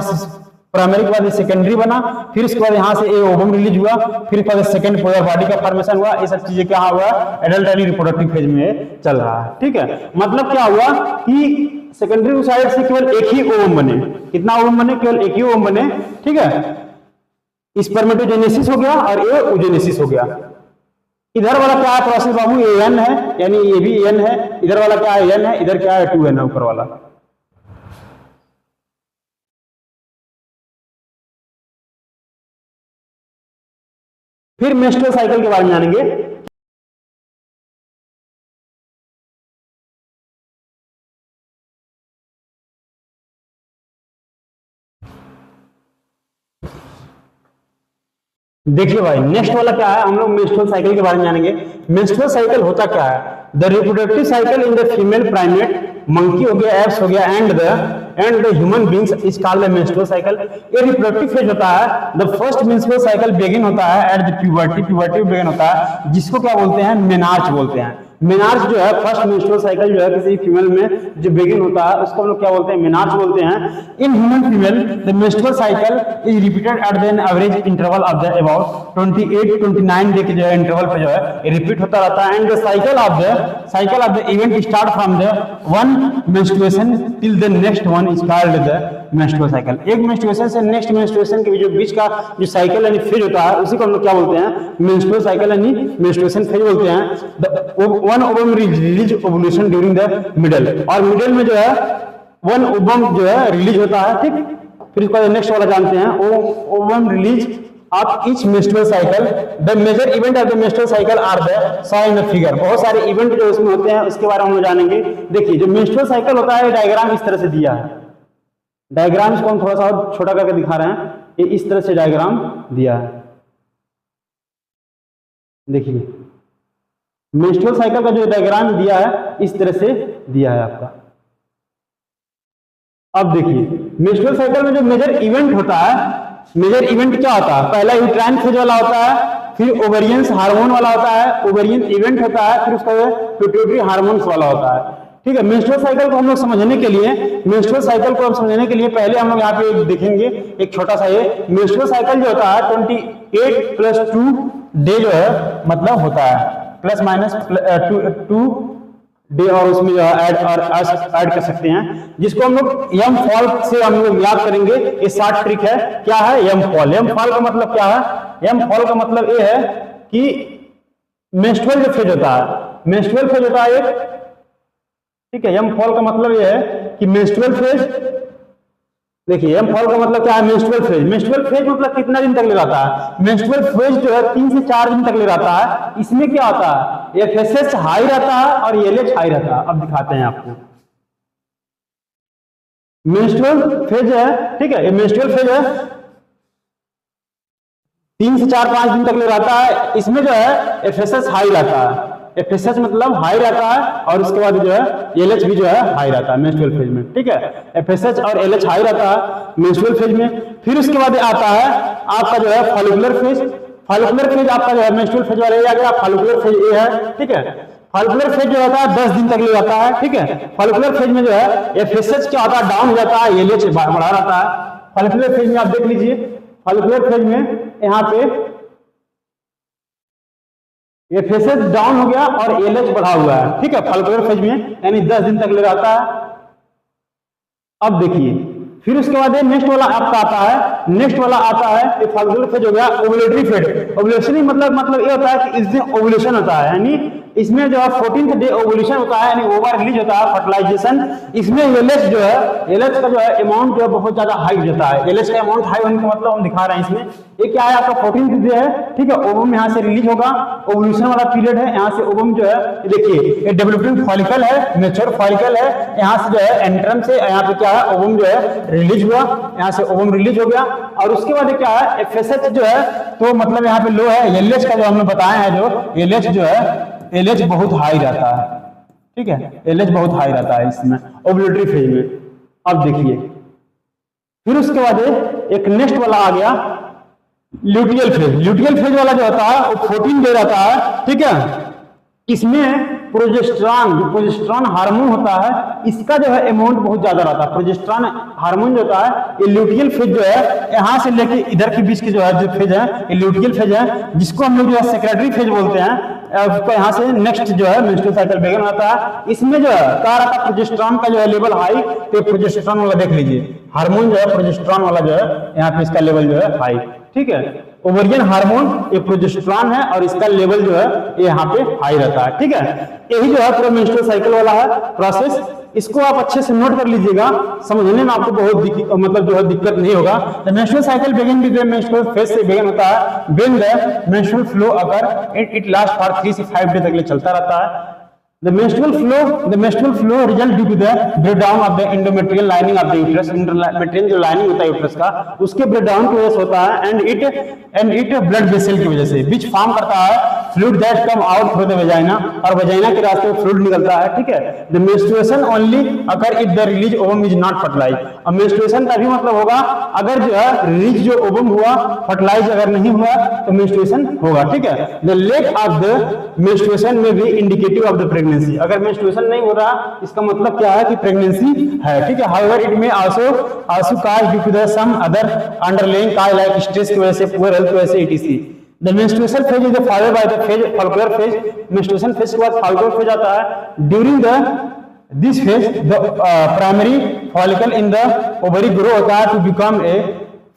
प्राइमरी के बाद सेकेंडरी बना, फिर इसके बाद यहाँ से ए ओवम रिलीज हुआ, फिर इसके बाद सेकंड पोलर बॉडी का फॉर्मेशन हुआ। ये सब चीजें क्या हुआ, एडल्ट यानी रिप्रोडक्टिव फेज में चल रहा है, ठीक है। मतलब क्या हुआ कि सेकेंडरी oocyte से केवल एक ही ओवम बने, कितना ओवम बने, केवल एक ही ओवम बने, ठीक है। स्पर्मेटोजेनेसिस हो गया और ये oogenesis हो गया। इधर वाला क्या है प्रोसेस बाबू, AN है, यानी ये भी AN है, इधर वाला क्या है, N है, इधर क्या है 2N है ऊपर वाला। फिर मेंस्ट्रुअल साइकिल के बारे में जानेंगे। देखिए भाई, नेक्स्ट वाला क्या है, हम लोग मेंस्ट्रुअल साइकिल के बारे में जानेंगे। मेंस्ट्रुअल साइकिल होता क्या है, the reproductive cycle in the female primate, monkey हो गया, एप्स हो गया, and the human beings is called the menstrual cycle. ये रिप्रोडक्टिव फेज होता है। The first menstrual cycle begin होता है eight the puberty, puberty begin होता है, जिसको क्या बोलते हैं, मेनार्च बोलते हैं। मेनार्च जो है फर्स्ट मेंस्ट्रुअल साइकिल जो है किसी फीमेल में जो बिगिन होता है, उसको हम लोग क्या बोलते हैं, मेनार्च बोलते हैं। In human female the menstrual cycle is repeated at the average interval of the about 28-29 day के जो है इंटरवल पे जो है रिपीट होता रहता है। And the cycle of the event start from the one menstruation till the next one is called the menstrual cycle. एक मेंस्ट्रुएशन से नेक्स्ट मेंस्ट्रुएशन के जो बीच का जो साइकिल यानी फेज होता है, उसी को हम लोग क्या बोलते हैं, मेंस्ट्रुअल साइकिल यानी मेंस्ट्रुएशन फेज बोलते हैं। One ovum release ovulation during the middle, और मिडल में जो है वन ओवम जो है रिलीज होता है, ठीक। फिर इसका नेक्स्ट वाला जानते हैं, ovum release of each menstrual cycle. The major event of the menstrual cycle are the saw in the figure. बहुत सारे इवेंट जो उसमें होते हैं उसके बारे में हम लोग जानेंगे। देखिए, जो मेंस्ट्रुअल साइकिल होता है, डायग्राम इस तरह से दिया है। डायग्राम इसको हम थोड़ा सा और छोटा करके दिखा रहे हैं। ये इस तरह से डायग्राम दिया है, देखिए मेंस्ट्रुअल साइकिल का जो डायग्राम दिया है इस तरह से दिया है आपका। अब देखिए मेंस्ट्रुअल साइकिल में जो मेजर इवेंट होता है, मेजर इवेंट क्या होता है, पहला यूट्राइन फेज वाला होता है, फिर ओवेरियन हार्मोन वाला होता है, ओवेरियन इवेंट होता है, फिर उसका पिट्यूटरी हार्मोन्स वाला होता है। ठीक है, मेंस्ट्रुअल साइकिल को हम लोग समझने के लिए, मेंस्ट्रुअल साइकिल को हम समझने के लिए पहले हम लोग यहाँ पे देखेंगे एक छोटा सा ये मेंस्ट्रुअल साइकिल जो होता है 28 + 2 डे जो है मतलब होता है, प्लस माइनस 2 डे और उसमें जो है ऐड कर सकते हैं, जिसको हम लोग यम फॉल से हम लोग याद करेंगे। ये 60 ट्रिक है। क्या है यम फॉल? यम फॉल का मतलब क्या है? यम फॉल का मतलब ये है कि मेंस्ट्रुअल जो फेज होता है, मेंस्ट्रुअल फेज होता है एक, ठीक है। यम फॉल का मतलब ये है कि मेंस्ट्रुअल फेज, देखिए यम फॉल का मतलब क्या है? Menstrual phase. मेंस्ट्रुअल फेज मतलब कितना दिन तक ले रहता है? मेंस्ट्रुअल फेज जो है 3 से 4 दिन तक ले रहता है। इसमें क्या होता है? एफएसएच हाई रहता है और एलएच हाई रहता है। अब दिखाते हैं आपको। मेंस्ट्रुअल फेज है, ठीक है, ये मेंस्ट्रुअल फेज है, 3 से 4-5 दिन तक ले रहता है। इसमें जो है एफएसएच हाई रहता है, एफएसएच मतलब हाई रहता है, और उसके बाद जो है एलएच भी जो है हाई रहता है मेंस्ट्रुअल फेज में, ठीक है। एफएसएच और एलएच हाई रहता है मेंस्ट्रुअल फेज में। फिर उसके बाद आता है आपका जो है फॉलिकुलर फेज। फॉलिकुलर फेज आपका जो है मेंस्ट्रुअल फेज वाले आ गया, फॉलिकुलर फेज ये है, ठीक है। फॉलिकुलर फेज जो होता है 10 दिन तक ले जाता है, ठीक है। फॉलिकुलर फेज में जो है एफएसएच क्या होता है? डाउन हो जाता है, एलएच बढ़ा रहता है। फॉलिकुलर फेज में आप देख लीजिए, फॉलिकुलर फेज में यहाँ पे एफएसएच डाउन हो गया और एलएच बढ़ा हुआ है, ठीक है, फॉलिकुलर फेज में, यानी 10 दिन तक ले जाता है। अब देखिए फिर उसके बाद नेक्स्ट वाला आपका आता है, नेक्स्ट वाला आता है ये फॉलिकुलर फेज हो गया, ओवुलेटरी फेज। ओवुलेशन मतलब ये होता है कि इसमें ओवुलेशन होता है, यानी इसमें जो है 14th डे ओवुलेशन होता है, यानी ओवर रिलीज होता है फर्टिलाइजेशन। इसमें एलएच जो है, एलएच का जो है अमाउंट जो है बहुत ज्यादा हाई जाता है। एलएच का अमाउंट हाई होने का मतलब हम दिखा रहे हैं इसमें। ये क्या है आपका 14th डे है, ठीक है। ओवम यहाँ से रिलीज होगा, ओवुलेशन वाला पीरियड है। यहाँ से ओवम जो है देखिए ये डेवलपिंग फॉलिकल है, मैच्योर फॉलिकल है, यहाँ से जो है एंट्रम से यहाँ पे क्या है ओवम जो है रिलीज हुआ, यहाँ से ओवम रिलीज हो गया। और उसके बाद क्या है एफएसएच जो है तो मतलब यहाँ पे लो है। एलएच का जो हमने बताया है, जो एलएच जो है एलएच बहुत हाई रहता है, ठीक है, एलएच बहुत हाई रहता है इसमें ओवुलेटरी फेज में। अब देखिए फिर उसके बाद एक नेक्स्ट वाला आ गया ल्यूटियल फेज। ल्यूटियल फेज वाला जो होता है वो 14 डे रहता है, ठीक है। इसमें प्रोजेस्टेरॉन हार्मोन होता है, इसका जो है अमाउंट बहुत ज्यादा रहता है। प्रोजेस्टेरॉन हार्मोन जो होता है ये ल्यूटियल फेज जो है यहाँ से लेके इधर के बीच की जो है जो फेज है ये ल्यूटियल फेज है, जिसको हम लोग जो है सेक्रेटरी फेज बोलते हैं। उसको यहाँ से नेक्स्ट जो है मेंस्ट्रुअल साइकिल बिगिन होता है। इसमें जो है कह रहा था प्रोजेस्टेरॉन का जो है लेवल हाई, तो प्रोजेस्टेरॉन वाला देख लीजिए, हार्मोन जो है प्रोजेस्टेरॉन वाला जो है यहाँ पे इसका लेवल जो है हाई, ठीक है। ओवरियन हार्मोन ये प्रोजेस्टेरॉन है और इसका लेवल जो है ये यहाँ पे हाई रहता है, ठीक है। यही जो है पूरा मेंस्ट्रुअल साइकिल वाला है प्रोसेस। इसको आप अच्छे से नोट कर लीजिएगा, समझने में आपको बहुत मतलब जो है दिक्कत नहीं होगा। The menstrual cycle begin with the menstrual phase से बिगिन होता है, व्हेन द मेंस्ट्रुअल फ्लो अगर इट लास्ट फॉर 3 से 5 डे तक चलता रहता है। The menstrual flow result due to the breakdown of the endometrial lining of the uterus। endometrial जो लाइनिंग होता है यूट्रस का, उसके ब्रेकडाउन की वजह से होता है, एंड इट ब्लड वेसल की वजह से, विच फॉर्म करता है fluid that come out through the vagina, और वेजाइना के रास्ते में फ्लूइड निकलता है, ठीक है। द मेंस्ट्रुएशन ओनली अगर if the release ovum is not fertilize. और मेंस्ट्रुएशन का भी मतलब होगा अगर जो है रिलीज जो ओवम हुआ फर्टिलाइज अगर नहीं हुआ तो मेंस्ट्रुएशन होगा, ठीक है। The lake of the menstruation में भी इंडिकेटिव ऑफ द प्रेगनेंसी। अगर मेंस्ट्रुएशन नहीं हो रहा इसका मतलब क्या है कि प्रेगनेंसी है, ठीक है। However it may also cause due to the some other underlying cause like stress की वजह से, पुअर हेल्थ की वजह से, etc। The menstruation phase is followed by the phase follicular phase. Menstruation phase के बाद फॉलिकुलर फेज आता है। During this phase the primary follicle in the ovary grow होता है to become a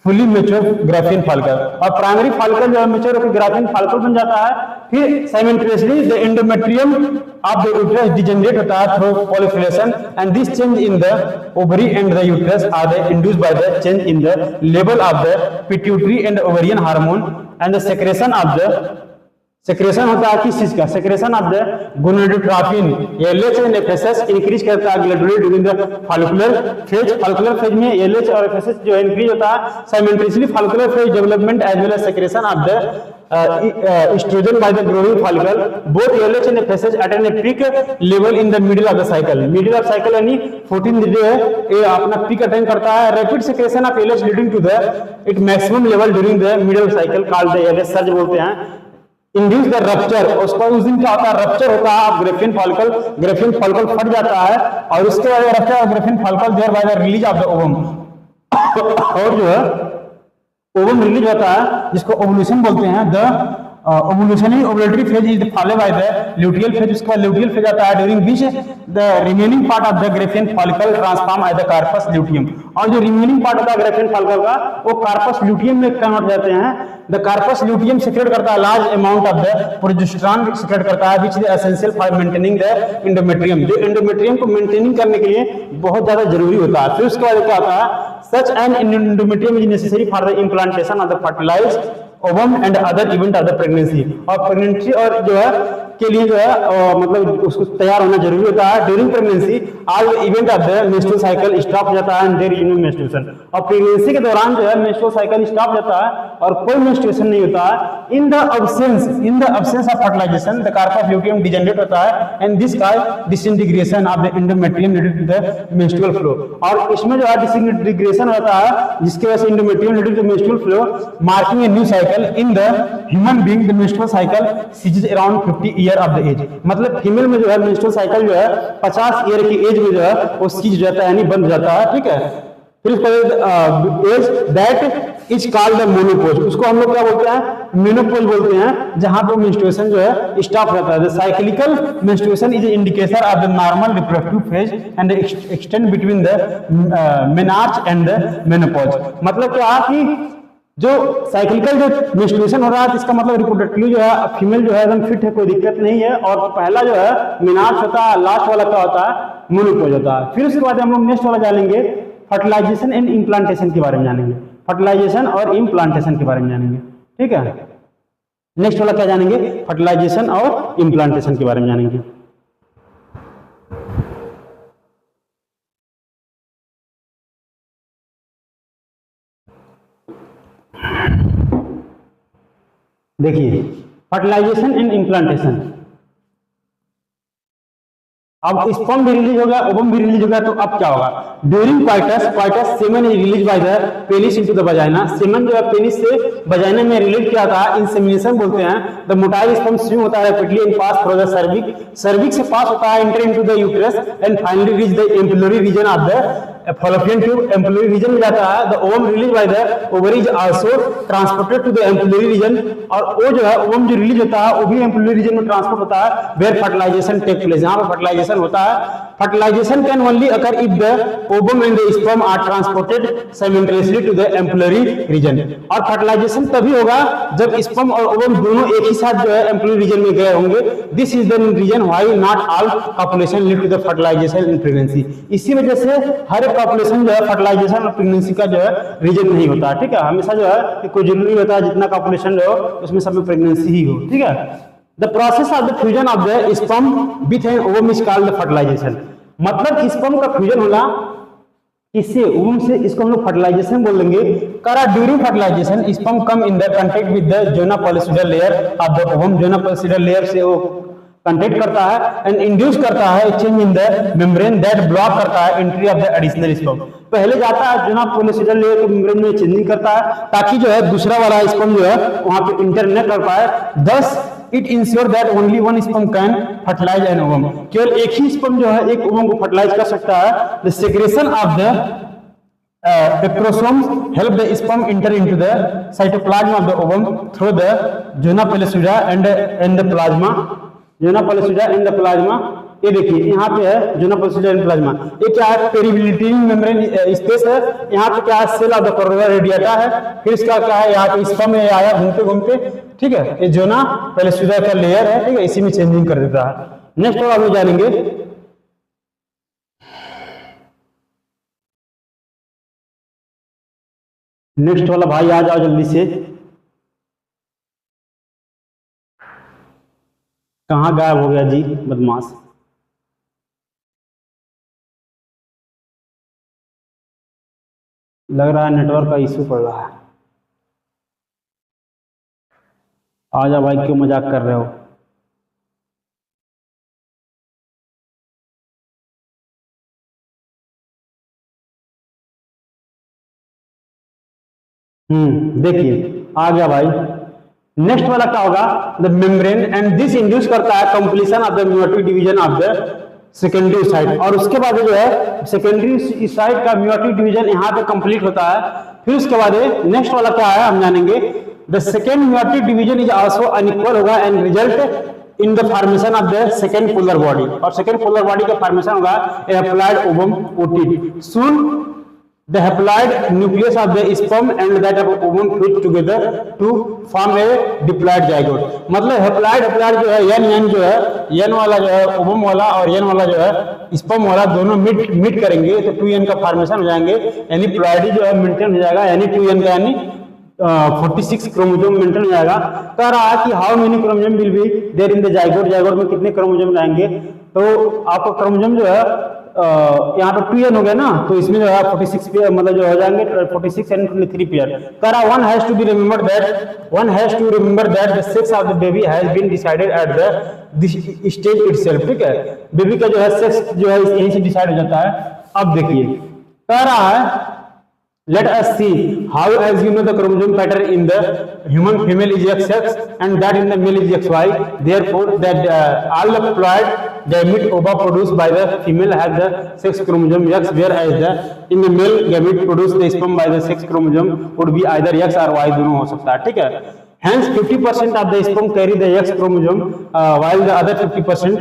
fully mature graafian follicle, और primary follicle जो है mature होकर ग्राफियन फॉलिकल बन जाता है। फिर simultaneously the endometrium of the uterus degenerate होता है through proliferation, and this change in the ovary and the uterus are the induced by the change in the level of the pituitary and ovarian hormone and the secretion of the secretion होता है किस चीज का, secretion of the gonadotropin LH and FSS increase करता है glandular during the follicular phase. Follicular phase में LH और FSS जो इंक्रीज होता है simultaneously follicular phase development as well as secretion of the estrogen by the growing follicle. Both LH and FSH attain a peak level in the middle of the cycle. Middle of cycle यानी 14 दिन जो है ये अपना peak attain करता है। Rapid secretion of LH leading to the its maximum level during the middle cycle called the LH surge बोलते हैं। इंड्यूस द रप्चर, उसका उस दिन क्या होता है, रप्चर होता है ऑफ ग्रेफिन फॉलिकल फट जाता है और उसके बाद rupture of graafian follicle thereby the release of the ovum और जो है ओवम रिलीज होता है जिसको ओवुलेशन बोलते हैं। The ovulationary ovulatory phase is followed by the luteal phase, उसका ल्यूटियल फेज आता है during which the remaining part of the graafian follicle transform as the corpus luteum, और जो रिमेनिंग पार्ट होता है ग्रेफिन फॉलिकल का वो कार्पस ल्यूटियम में कन्वर्ट हो जाते हैं। द कार्पस ल्यूटियम सीक्रेट करता है large amount of the progesterone secret करता है which is essential for maintaining the endometrium, जो एंडोमेट्रियम को मेंटेनिंग करने के लिए बहुत ज्यादा जरूरी होता है। फिर उसके बाद क्या होता है, such an endometrium is necessary for the implantation of the fertilized ovum and other event of the pregnancy, और प्रेगनेंसी और जो है के लिए जो है मतलब उसको तैयार होना जरूरी होता है। During pregnancy all event of the menstrual cycle stop हो जाता है and there is no menstruation, और प्रेगनेंसी के दौरान जो है मेंस्ट्रुअल साइकिल स्टॉप हो जाता है और कोई मेंस्ट्रुएशन नहीं होता है। In the absence of fertilization the corpus luteum degenerate होता है and this cause disintegration of the endometrium leading to the menstrual flow, और इसमें जो है डिसइंटीग्रेशन होता है जिसकी वजह से endometrium leading to menstrual flow marking a new cycle in the human being. The menstrual cycle ceases around 50 year of the age, मतलब फीमेल में जो है मेंस्ट्रुअल साइकिल जो है 50 ईयर की एज में जो है वो सीज जाता है यानी बंद जाता है, ठीक है। फिर age that is called the menopause, उसको हम लोग क्या बोलते हैं, मेनोपॉज बोलते हैं, जहां पर मेंस्ट्रुएशन जो है स्टॉप हो जाता है। The cyclical menstruation is indicator of the normal reproductive phase and extend between the menarche and the menopause, मतलब क्या कि जो साइक्लिकल जो मेंस्ट्रुएशन हो रहा है इसका मतलब रिप्रोडक्टिव जो है फीमेल जो है एकदम फिट है, कोई दिक्कत नहीं है, और पहला जो है मेनार्च होता है, लास्ट वाला क्या होता है, मेनोपॉज होता है। फिर उसके बाद हम लोग नेक्स्ट वाला जानेंगे फर्टिलाइजेशन एंड इम्प्लांटेशन के बारे में जानेंगे, फर्टिलाइजेशन और इम्प्लांटेशन के बारे में जानेंगे, ठीक है। नेक्स्ट वाला क्या जानेंगे, फर्टिलाइजेशन और इम्प्लांटेशन के बारे में जानेंगे। देखिए फर्टिलाइजेशन एंड इम्प्लांटेशन, अब स्पर्म भी रिलीज होगा, ओवम भी रिलीज होगा, तो अब क्या होगा, during coitus semen is release by the penis into the vagina, semen जो है पेनिस से वजाइना में रिलीज किया था, इंसेमिनेशन बोलते हैं। द मोटाइल स्पर्म स्विम होता है rapidly and pass through the cervix से पास होता है enter into the uterus and finally reach the ampullary region of the fallopian tube, ampullary region में जाता है। The ovum release by the ovaries also transported to the ampullary region, और वो जो है ओवम जो रिलीज होता है वो भी एम्पिलरी रीजन में ट्रांसपोर्ट होता है वेयर फर्टिलाइजेशन टेक प्लेस, जहां पर फर्टिलाइजेशन होता है। Fertilization can only occur if the ovum and the sperm are transported simultaneously to the ampullary region, और फर्टिलाइजेशन तभी होगा जब स्पर्म और ओवम दोनों एक ही साथ जो है एम्पिलरी रीजन में गए होंगे। This is the reason why not all population lead to the fertilization in pregnancy, इसी वजह से हर एक पॉपुलेशन जो है फर्टिलाइजेशन और प्रेगनेंसी का जो है रीजन नहीं होता, ठीक है। हमेशा जो है कि कोई जरूरी होता है जितना पॉपुलेशन जो हो उसमें सब में प्रेगनेंसी ही हो, ठीक है। The process of the fusion of the sperm with an ovum is called the fertilization, मतलब स्पर्म का फ्यूजन होना इससे ओवम से, इसको हम लोग फर्टिलाइजेशन बोलेंगे। करा during fertilisation sperm come in the contact with the zona pellucida layer of the ovum, zona pellucida layer से वो कांटेक्ट करता है एंड इंड्यूस करता है change in the membrane that block करता है entry of the additional sperm, पहले जाता है जोना पॉलिसिडल लेयर के मेम्ब्रेन में चेंजिंग करता है ताकि जो है दूसरा वाला स्पर्म जो है वहां पे इंटर न कर पाए। Thus it ensure that only one sperm can fertilize an ovum, केवल एक ही स्पर्म जो है एक ओवम को फर्टिलाइज कर सकता है। द सेक्रेशन ऑफ द पेप्रोसोम्स help the sperm enter into the cytoplasm of the ovum through the zona pellucida and the plasma, zona pellucida and the plasma. ये देखिए यहाँ पे है जोना पॉलिसिडा एंड प्लाज्मा, ये क्या है, पेरिविलिटी मेम्ब्रेन स्पेस है, यहाँ पे क्या है, cell of the corona radiata है, फिर इसका क्या है, यहाँ पे स्पर्म में आया घूमते घूमते, ठीक है, ये जोना पॉलिसिडा का लेयर है, ठीक है, इसी में चेंजिंग कर देता है। नेक्स्ट वाला हम जानेंगे नेक्स्ट वाला, भाई आ जाओ जल्दी से। कहाँ गायब हो गया जी बदमाश। लग रहा है नेटवर्क का इशू पड़ रहा है। आजा भाई, क्यों मजाक कर रहे हो। देखिए आ गया भाई। नेक्स्ट वाला क्या होगा, the membrane and this induce करता है completion of the meiotic division of the secondary side. और उसके बाद जो है सेकेंडरी साइड का म्योटिक डिवीजन यहाँ पे कंप्लीट होता है। फिर उसके बाद नेक्स्ट वाला क्या है हम जानेंगे, the second meiotic division is also unequal होगा and result in the formation of the second polar body. और सेकेंड पोलर बॉडी का फॉर्मेशन होगा haploid ovum ootid. Soon the haploid nucleus of the sperm and that of ovum fit together to form a diploid zygote। मतलब haploid जो है n जो है n वाला जो है ovum वाला और n वाला जो है sperm वाला दोनों मीट करेंगे तो 2n का फॉर्मेशन हो जाएंगे, यानी प्लॉइडी जो है मेंटेन हो जाएगा, यानी 2n का यानी 46 क्रोमोसोम मेंटेन हो जाएगा। कह रहा है कि how many chromosome will be there in the zygote, zygote में कितने क्रोमोसोम रहेंगे। तो आपको क्रोमोसोम जो है यहाँ पे 2n हो गया ना, तो इसमें जो है 46 पेयर मतलब जो हो जाएंगे 46 एंड 23 पेयर। कह रहा one has to remember that the sex of the baby has been decided at the stage itself. ठीक है, बेबी का जो है सेक्स जो है यहीं से डिसाइड हो जाता है। अब देखिए कह रहा है let us see how, as you know, the chromosome pattern in the human female is XX and that in the male is XY. Therefore that all the ploid gamete ova produced by the female have the sex chromosome X, whereas the in the male gamete produced the sperm by the sex chromosome would be either X or Y, दोनों हो सकता है। ठीक है, hence 50% of the sperm carry the X chromosome while the other 50%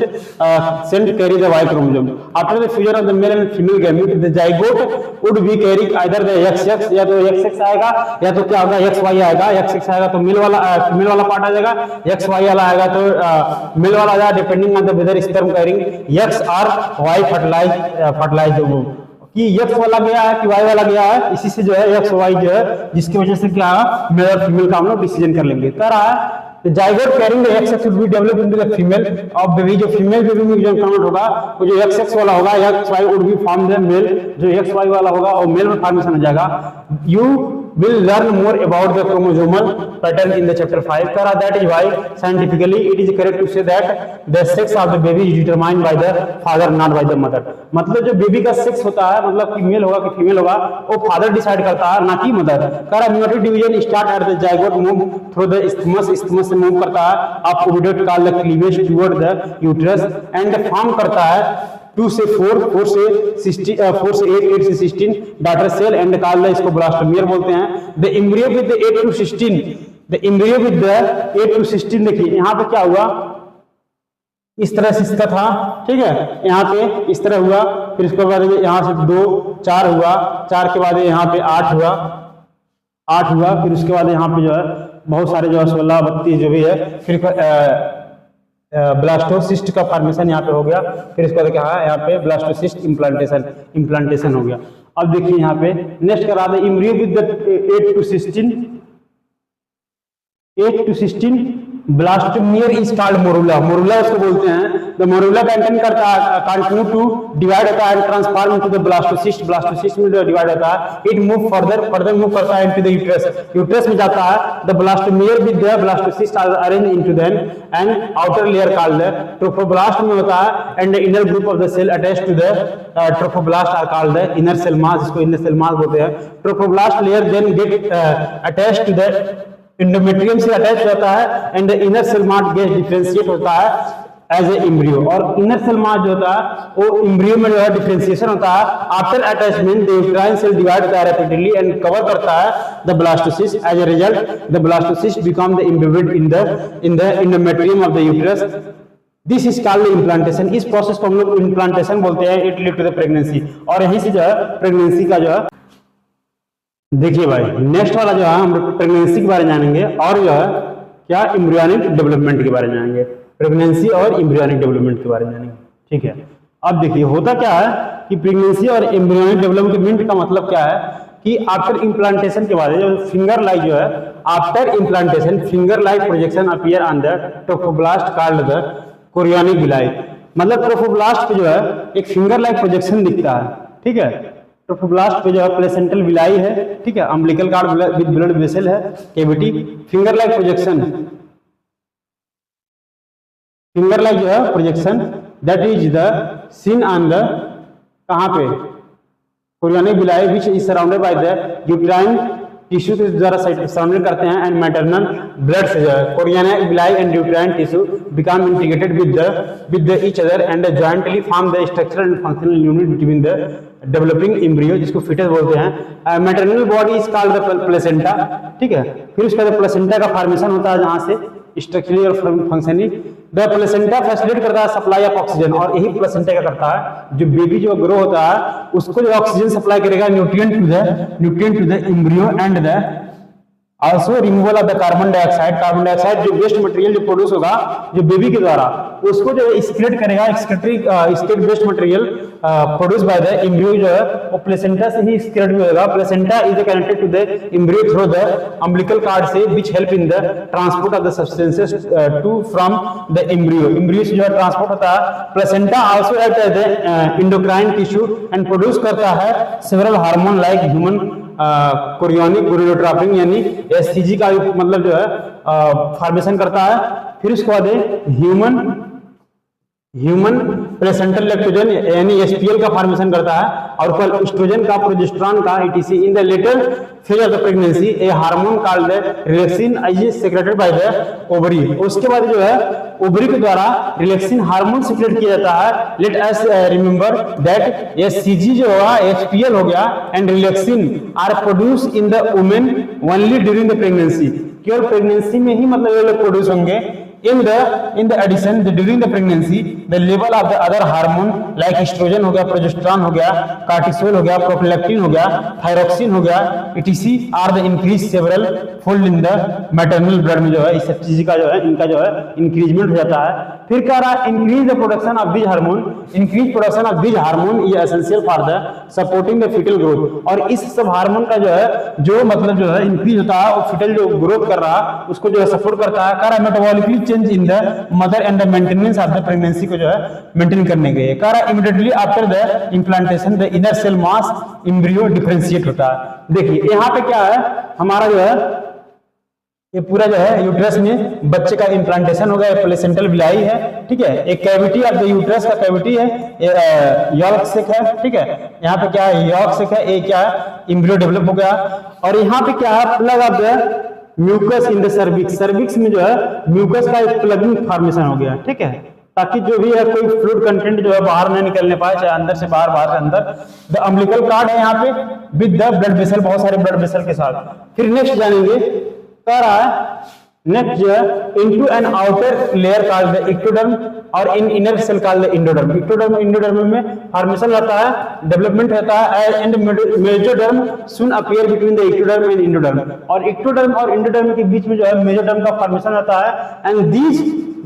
carry the Y chromosome. After the fusion of the male and female gamete, the zygote would be carry either the XX, या तो XX आएगा या तो क्या होगा XY आएगा। XX आएगा तो मेल वाला फीमेल वाला पार्ट आ जाएगा, XY वाला आएगा तो मेल वाला आ जाएगा, depending on the whether sperm carrying X और Y फर्टिलाइज कि X वाला गया है कि Y वाला गया है, इसी से जो है X Y जो है जिसकी वजह से क्या मेल और फीमेल का हम लोग डिसीजन कर लेंगे। कह रहा है the zygote carrying the XX should be developed into the female of baby, जो फीमेल बेबी में जो कन्वर्ट होगा वो जो XX वाला होगा XY would be form the male, जो XY वाला होगा और मेल में फॉर्मेशन हो जाएगा। You will learn more about the chromosomal pattern in the chapter 5. Kara, that is why scientifically it is correct to say that the sex of the baby is determined by the father, not by the mother। मतलब जो baby का sex होता है मतलब कि mail होगा कि female होगा वो फादर डिसाइड करता है, ना कि मदर। करा meiotic division start at the zygote move through the isthmus, isthmus से मूव करता है up oviduct call the cleavage toward the uterus and form करता है 2 से 4, 4 से 8, 8 से 16 daughter cell and call the इसको ब्लास्टोमियर बोलते हैं। The embryo with the 8 to 16, the embryo with the 8 to 16 देखिए यहाँ पे क्या हुआ, इस तरह से इसका था। ठीक है, यहाँ पे इस तरह हुआ, फिर इसके बाद यहाँ से 2 4 हुआ, 4 के बाद यहाँ पे 8 हुआ, 8 हुआ, फिर उसके बाद यहाँ पे जो है बहुत सारे जो है 16 32 जो भी है, फिर ब्लास्टोसिस्ट का फॉर्मेशन यहाँ पे हो गया। फिर इसके बाद क्या है यहाँ पे ब्लास्टोसिस्ट इम्प्लांटेशन हो गया। अब देखिए यहाँ पे नेक्स्ट करा the embryo with the 8 to 16 blastomere is called morula, morula उसको बोलते हैं। The morula continue to divide होता है, transform into the blastocyst, blastocyst में डिवाइड होता है। इट मूव फर्दर मूव करता है इनटू द यूट्रस, यूट्रस में जाता है। The blastomere with the blastocyst are arrange into then and outer layer called the trophoblast में होता है and the inner group of the cell attached to the trophoblast are called the inner cell mass, जिसको inner cell mass बोलते हैं। Trophoblast layer then get attached to the endometrium से attach होता है and the inner cell mass get differentiate होता है as a embryo. और inner cell मास जो होता है वो एम्ब्रियो में जो है डिफरेंशिएशन होता है। After attachment the uterine cell divide होता है रैपिडली एंड कवर करता है the blastocyst. As a result the blastocyst become the embedded in the endometrium of the uterus. This is called implantation. इस प्रोसेस को हम लोग इम्प्लांटेशन बोलते हैं। It lead to the pregnancy, और यहीं से जो है प्रेगनेंसी का जो है देखिए भाई नेक्स्ट वाला जो है हम लोग प्रेगनेंसी के बारे में जानेंगे और जो है क्या एम्ब्रियोनिक डेवलपमेंट के बारे में जानेंगे, प्रेगनेंसी और एम्ब्रियोनिक डेवलपमेंट के बारे में जानेंगे। ठीक है, अब देखिए होता क्या है कि प्रेगनेंसी और एम्ब्रियोनिक डेवलपमेंट का मतलब क्या है कि आफ्टर इम्प्लांटेशन के बाद जो फिंगर लाइक जो है after implantation finger like projection appear on the trophoblast called the chorionic villi, मतलब ट्रोफोब्लास्ट पे जो है एक फिंगर लाइक प्रोजेक्शन दिखता है, ठीक है। ट्रोफोब्लास्ट पे जो है प्लेसेंटल विलाई है, ठीक है, umbilical cord with blood vessel है, cavity, finger like projection, finger like जो है projection that is the seen on the, कहाँ पे, chorionic villi which is surrounded by the uterine tissue के द्वारा सराउंडेड करते हैं एंड मैटरनल ब्लड से जो है chorionic villi and uterine tissue become integrated with each other and jointly form the structural and functional unit between the developing embryo, जिसको foetus बोलते हैं। Maternal body is called the placenta, ठीक है। फिर उसके बाद प्लेसेंटा का फॉर्मेशन होता है जहां से स्ट्रक्चरली और फंक्शनली द प्लेसेंटा फैसिलिटेट करता है सप्लाई ऑफ ऑक्सीजन, और यही प्लेसेंटा क्या करता है, जो बेबी जो ग्रो होता है उसको जो ऑक्सीजन सप्लाई करेगा nutrient to the embryo and the also removal of the carbon dioxide जो वेस्ट मटेरियल जो प्रोड्यूस होगा जो बेबी के द्वारा, उसको जो एक्सक्रीट करेगा, excrete waste material produce by the embryo जो है वो प्लेसेंटा से ही एक्सक्रीट होगा। Placenta is connected to the embryo through the umbilical cord से which help in the transport of the substances to from the embryo से जो है ट्रांसपोर्ट होता है। Placenta also act as the endocrine tissue and produce करता है several hormone like human chorionic gonadotropin यानी HCG का मतलब जो है फॉर्मेशन करता है। फिर उसके बाद ह्यूमन प्लेसेंटल लैक्टोजन यानी एसपीएल का फॉर्मेशन करता है, और कल एस्ट्रोजन का, प्रोजेस्टेरोन का, etc. In the later phase of the pregnancy A hormone called relaxin is secreted by the ovary. उसके बाद जो है ओवरी के द्वारा रिलैक्सिन हार्मोन सेक्रेट किया जाता है। Let us remember that HCG जो होगा एचपीएल हो गया and relaxin are produce in the women only during the pregnancy, केवल प्रेगनेंसी में ही मतलब ये लोग प्रोड्यूस होंगे। In the addition during the pregnancy the level of the other hormone like estrogen हो गया, प्रोजेस्टेरोन हो गया, कार्टिसोल हो गया, प्रोपेलेक्टिन हो गया, थायरोक्सिन हो गया, etc are the increase several fold in the maternal blood में जो है इस सब चीज का जो है इनका जो है इंक्रीजमेंट हो जाता है। फिर कह रहा है increase the production of this hormone, increase production of this hormone is essential for the supporting the foetal growth. और इस सब हार्मोन का जो है जो मतलब जो है इंक्रीज होता है वो फीटल जो ग्रोथ कर रहा है उसको जो है सपोर्ट करता है। कह रहा है metabolically change in the mother and the maintenance of the pregnancy को जो है मेंटेन करने के लिए। कह रहा है immediately after the implantation the inner cell mass embryo differentiate होता है। देखिए यहाँ पे क्या है, हमारा जो है ये पूरा जो है यूट्रस में बच्चे का इम्प्लांटेशन हो गया, प्लेसेंटल विलाई है, ठीक है। एक कैविटी ऑफ द यूट्रस का कैविटी है, यॉर्क सेक है, ठीक है। यहाँ पे क्या है, यॉर्क सेक है, एक क्या है एम्ब्रियो डेवलप हो गया। और यहाँ पे क्या है, plug of the mucus in the cervix, cervix में जो है म्यूकस का एक प्लगिंग फॉर्मेशन हो गया, ठीक है, ताकि जो भी है कोई फ्लूइड कंटेंट जो है बाहर नहीं निकलने पाए, चाहे अंदर से बाहर, बाहर से अंदर। द अम्बिलिकल कार्ड है यहाँ पे विद द ब्लड वेसल, बहुत सारे ब्लड वेसल के साथ। फिर नेक्स्ट जानेंगे, कह रहा है नेक्स्ट जो है into an outer layer called the ectoderm और in inner cell called the endoderm. Ectoderm endoderm में फॉर्मेशन रहता है, डेवलपमेंट रहता है and mesoderm soon appear between the ectoderm and endoderm. और इक्टोडर्म और इंडोडर्म के बीच में जो है मेजोडर्म का फॉर्मेशन रहता है। And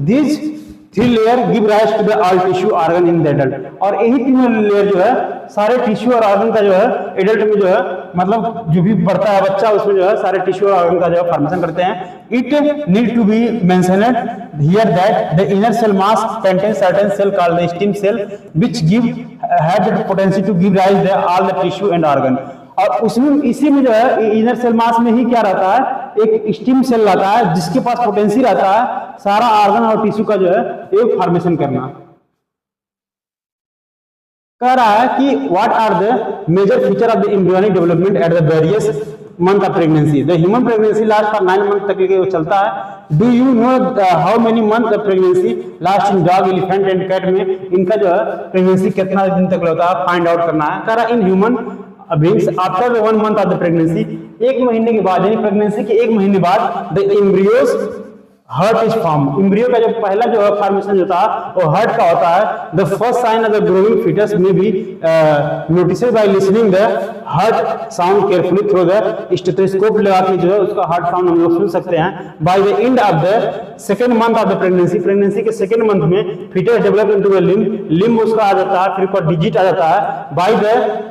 these three layer give rise to the all tissue organ in the adult. और यही तीनों लेयर जो है सारे टिश्यू और ऑर्गन का जो है एडल्ट में जो है मतलब जो भी बढ़ता है बच्चा उसमें जो है सारे टिश्यू और ऑर्गन का जो है फॉर्मेशन करते हैं। It need to be mentioned here that the inner cell mass contains certain cell called the stem cell which have the potential to give rise the all the tissue and organ. और उसमें इसी में जो है inner cell मास में ही क्या रहता है, एक स्टीम सेल रहता है जिसके पास पोटेंशियल रहता है सारा ऑर्गन और टिश्यू का जो है एक फॉर्मेशन करना। कह रहा है कि what are the major feature of the embryonic development at the various month of pregnancy. The human pregnancy last for 9 month तक के चलता है। Do you know how many month of pregnancy last in dog, elephant and cat में इनका जो है pregnancy कितना दिन तक होता है फाइंड आउट करना है। कह रहा है in human beings after the 1 month of the pregnancy, 1 महीने के बाद यानी प्रेगनेंसी के 1 महीने बाद the embryo's heart is form. Embryo का जो पहला जो फॉर्मेशन होता है वो हर्ट का होता है। The first sign of the growing foetus may be noticed by listening the heart sound carefully through the stethoscope लगा के जो है उसका हर्ट साउंड हम लोग सुन सकते हैं। By the end of the second month of the pregnancy, pregnancy के सेकंड मंथ में foetus develop into a limb, limb उसका आ जाता है, फिर उसका डिजिट आ जाता है। By the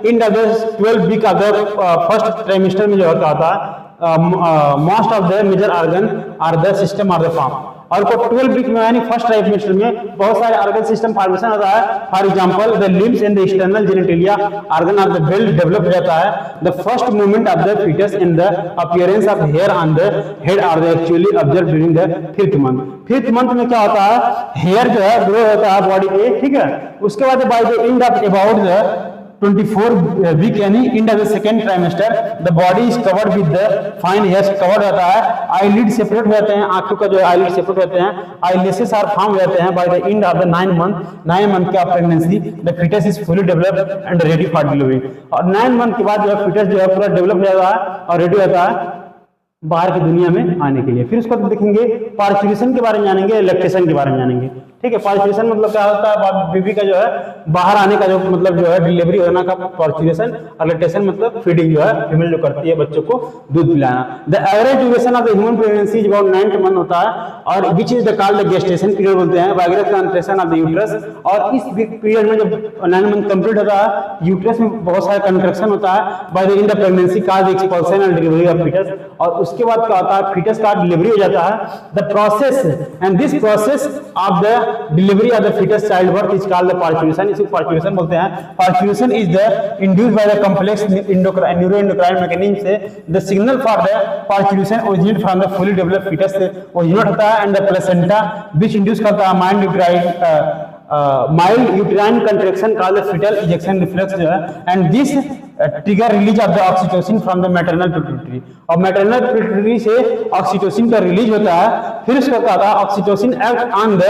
end of the 12 week of the first trimester में जो होता है most of the major organ are the system or the form। और को 12 वीक में यानी फर्स्ट ट्राइमेस्टर में बहुत सारे ऑर्गन सिस्टम फॉर्मेशन होता है। For example the limbs and the external genitalia organ of the belt develop हो जाता है। The first movement of the foetus in the appearance of hair on the head are the actually observe during the 5th month. 5th month में क्या होता है, hair जो है grow होता है बॉडी पे, ठीक है। उसके बाद by the end of about the 24 week यानी in the second trimester the body is covered with the fine hairs covered होता है। आईलिड सेपरेट रहते हैं, आंखों का जो है आईलिड सेपरेट रहते हैं। आईलेसेस आर फॉर्म रहते हैं by the end of the 9 month के pregnancy the foetus is fully developed and ready for delivery. और 9 मंथ के बाद जो है फीटस जो है पूरा डेवलप हो जाता है और रेडी होता है बाहर की दुनिया में आने के लिए। फिर उसको देखेंगे पार्चुरेशन के बारे में जानेंगे, लैक्टेशन के बारे में जानेंगे, ठीक है। पार्चुरेशन मतलब क्या होता है, बेबी का जो है बाहर आने का जो मतलब जो है डिलीवरी होना का पार्चुरेशन, और लैक्टेशन मतलब फीडिंग जो है फीमेल जो करती है बच्चों को दूध पिलाना। The average duration of the human pregnancy is about 9 month होता है और which is the called the gestation period बोलते हैं, वाइग्रेस कंट्रेक्शन ऑफ द यूट्रस। और इस पीरियड में जब 9 मंथ कंप्लीट होता है यूट्रस में बहुत सारा कंट्रैक्शन होता है by the in the pregnancy called expulsion and delivery of foetus. और उसके बाद क्या होता है, फीटस का डिलीवरी हो जाता है। The process and this process of the delivery of the foetus child birth is called the parturition. इसे पार्चुरेशन बोलते हैं। Parturition is the induced by the complex neuroendocrine mechanism से the signal for the parturition originate from the fully developed foetus से originate होता है and the placenta which induce करता है mild uterine contraction called the foetal ejection reflex जो है and this trigger release of the oxytocin from the maternal pituitary. और maternal pituitary से oxytocin का रिलीज होता है। फिर उसका क्या होता है, oxytocin act on the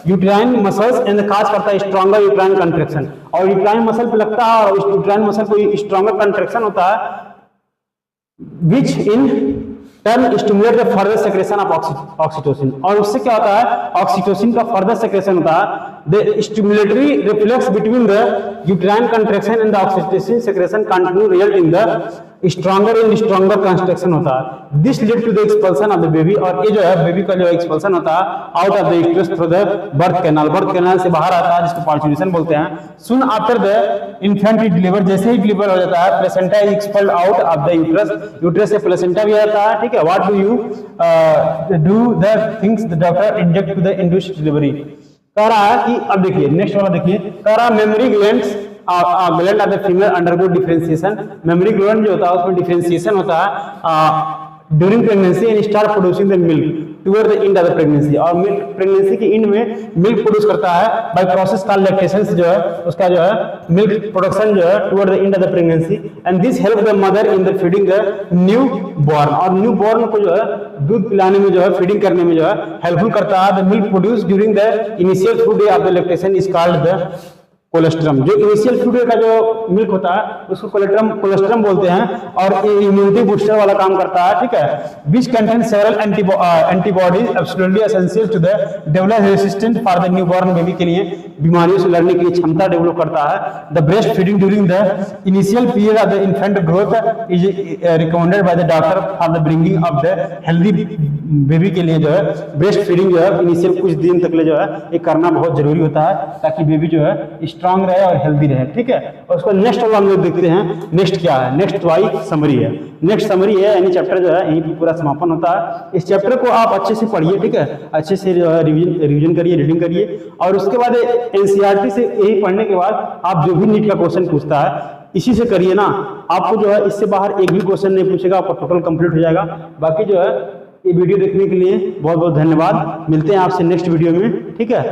uterine muscles and cause करता है स्ट्रॉन्गर यूट्राइन कंट्रैक्शन। और यूट्राइन मसल पे लगता है और यूट्राइन मसल को स्ट्रॉन्गर कंट्रैक्शन होता है which in turn stimulate the further secretion of oxytocin. और उससे क्या होता है, ऑक्सीटोसिन का फर्दर सेक्रेशन होता है। The stimulatory reflex between the uterine contraction and the oxytocin secretion continue result in the stronger construction होता है। This lead to the expulsion of the baby. और ये जो है बेबी का जो एक्सपल्सन होता है out of the uterus through the birth canal से बाहर आता है, जिसको पार्चुरेशन बोलते हैं। Soon after the infant deliver, जैसे ही डिलीवर हो जाता है placenta is expelled out of the uterus से प्लेसेंटा भी आता है, ठीक है। What do you do the things the doctor inject to the induced delivery. कह रहा है कि अब देखिए नेक्स्ट वाला देखिए, कह रहा mammary glands gland of the female undergo differentiation. Memory gland जो होता है उसमें डिफरेंशिएशन होता है during pregnancy and start producing the milk toward the end of the pregnancy. और मिल्क प्रेगनेंसी के एंड में मिल्क प्रोड्यूस करता है बाय प्रोसेस कॉल्ड लैक्टेशन से जो है उसका जो है मिल्क प्रोडक्शन जो है toward the end of the pregnancy and this help the mother in the feeding the new born. और न्यू बॉर्न को जो है दूध पिलाने में जो है फीडिंग करने में जो है हेल्पफुल करता है। The milk produce during the initial food day of the lactation is called the colostrum. जो इनिशियल फूड का जो मिल्क होता है उसको कोलेस्ट्रम बोलते हैं और ये इम्यूनिटी बूस्टर वाला काम करता है, ठीक है। Which contain several antibodies absolutely essential to the develop resistant for the newborn baby के लिए बीमारियों से लड़ने की क्षमता डेवलप करता है। The breast feeding during the initial period of the infant growth is recommended by the doctor for the bringing of the healthy baby के लिए जो है ब्रेस्ट फीडिंग जो है इनिशियल कुछ दिन तक ले जो है ये करना बहुत जरूरी होता है ताकि बेबी जो है स्ट्रांग रहे और हेल्दी रहे, ठीक है। और उसको नेक्स्ट वाला हम लोग देखते हैं। नेक्स्ट क्या है, नेक्स्ट वाई समरी है। नेक्स्ट समरी है यानी चैप्टर जो है यहीं पे पूरा समापन होता है। इस चैप्टर को आप अच्छे से पढ़िए, ठीक है, अच्छे से जो है रिवीजन करिए, रीडिंग करिए। और उसके बाद एनसीईआरटी से यही पढ़ने के बाद आप जो भी नीट का क्वेश्चन पूछता है इसी से करिए ना, आपको जो है इससे बाहर एक भी क्वेश्चन नहीं पूछेगा, आपका टोटल कंप्लीट हो जाएगा। बाकी जो है ये वीडियो देखने के लिए बहुत बहुत धन्यवाद। मिलते हैं आपसे नेक्स्ट वीडियो में, ठीक है।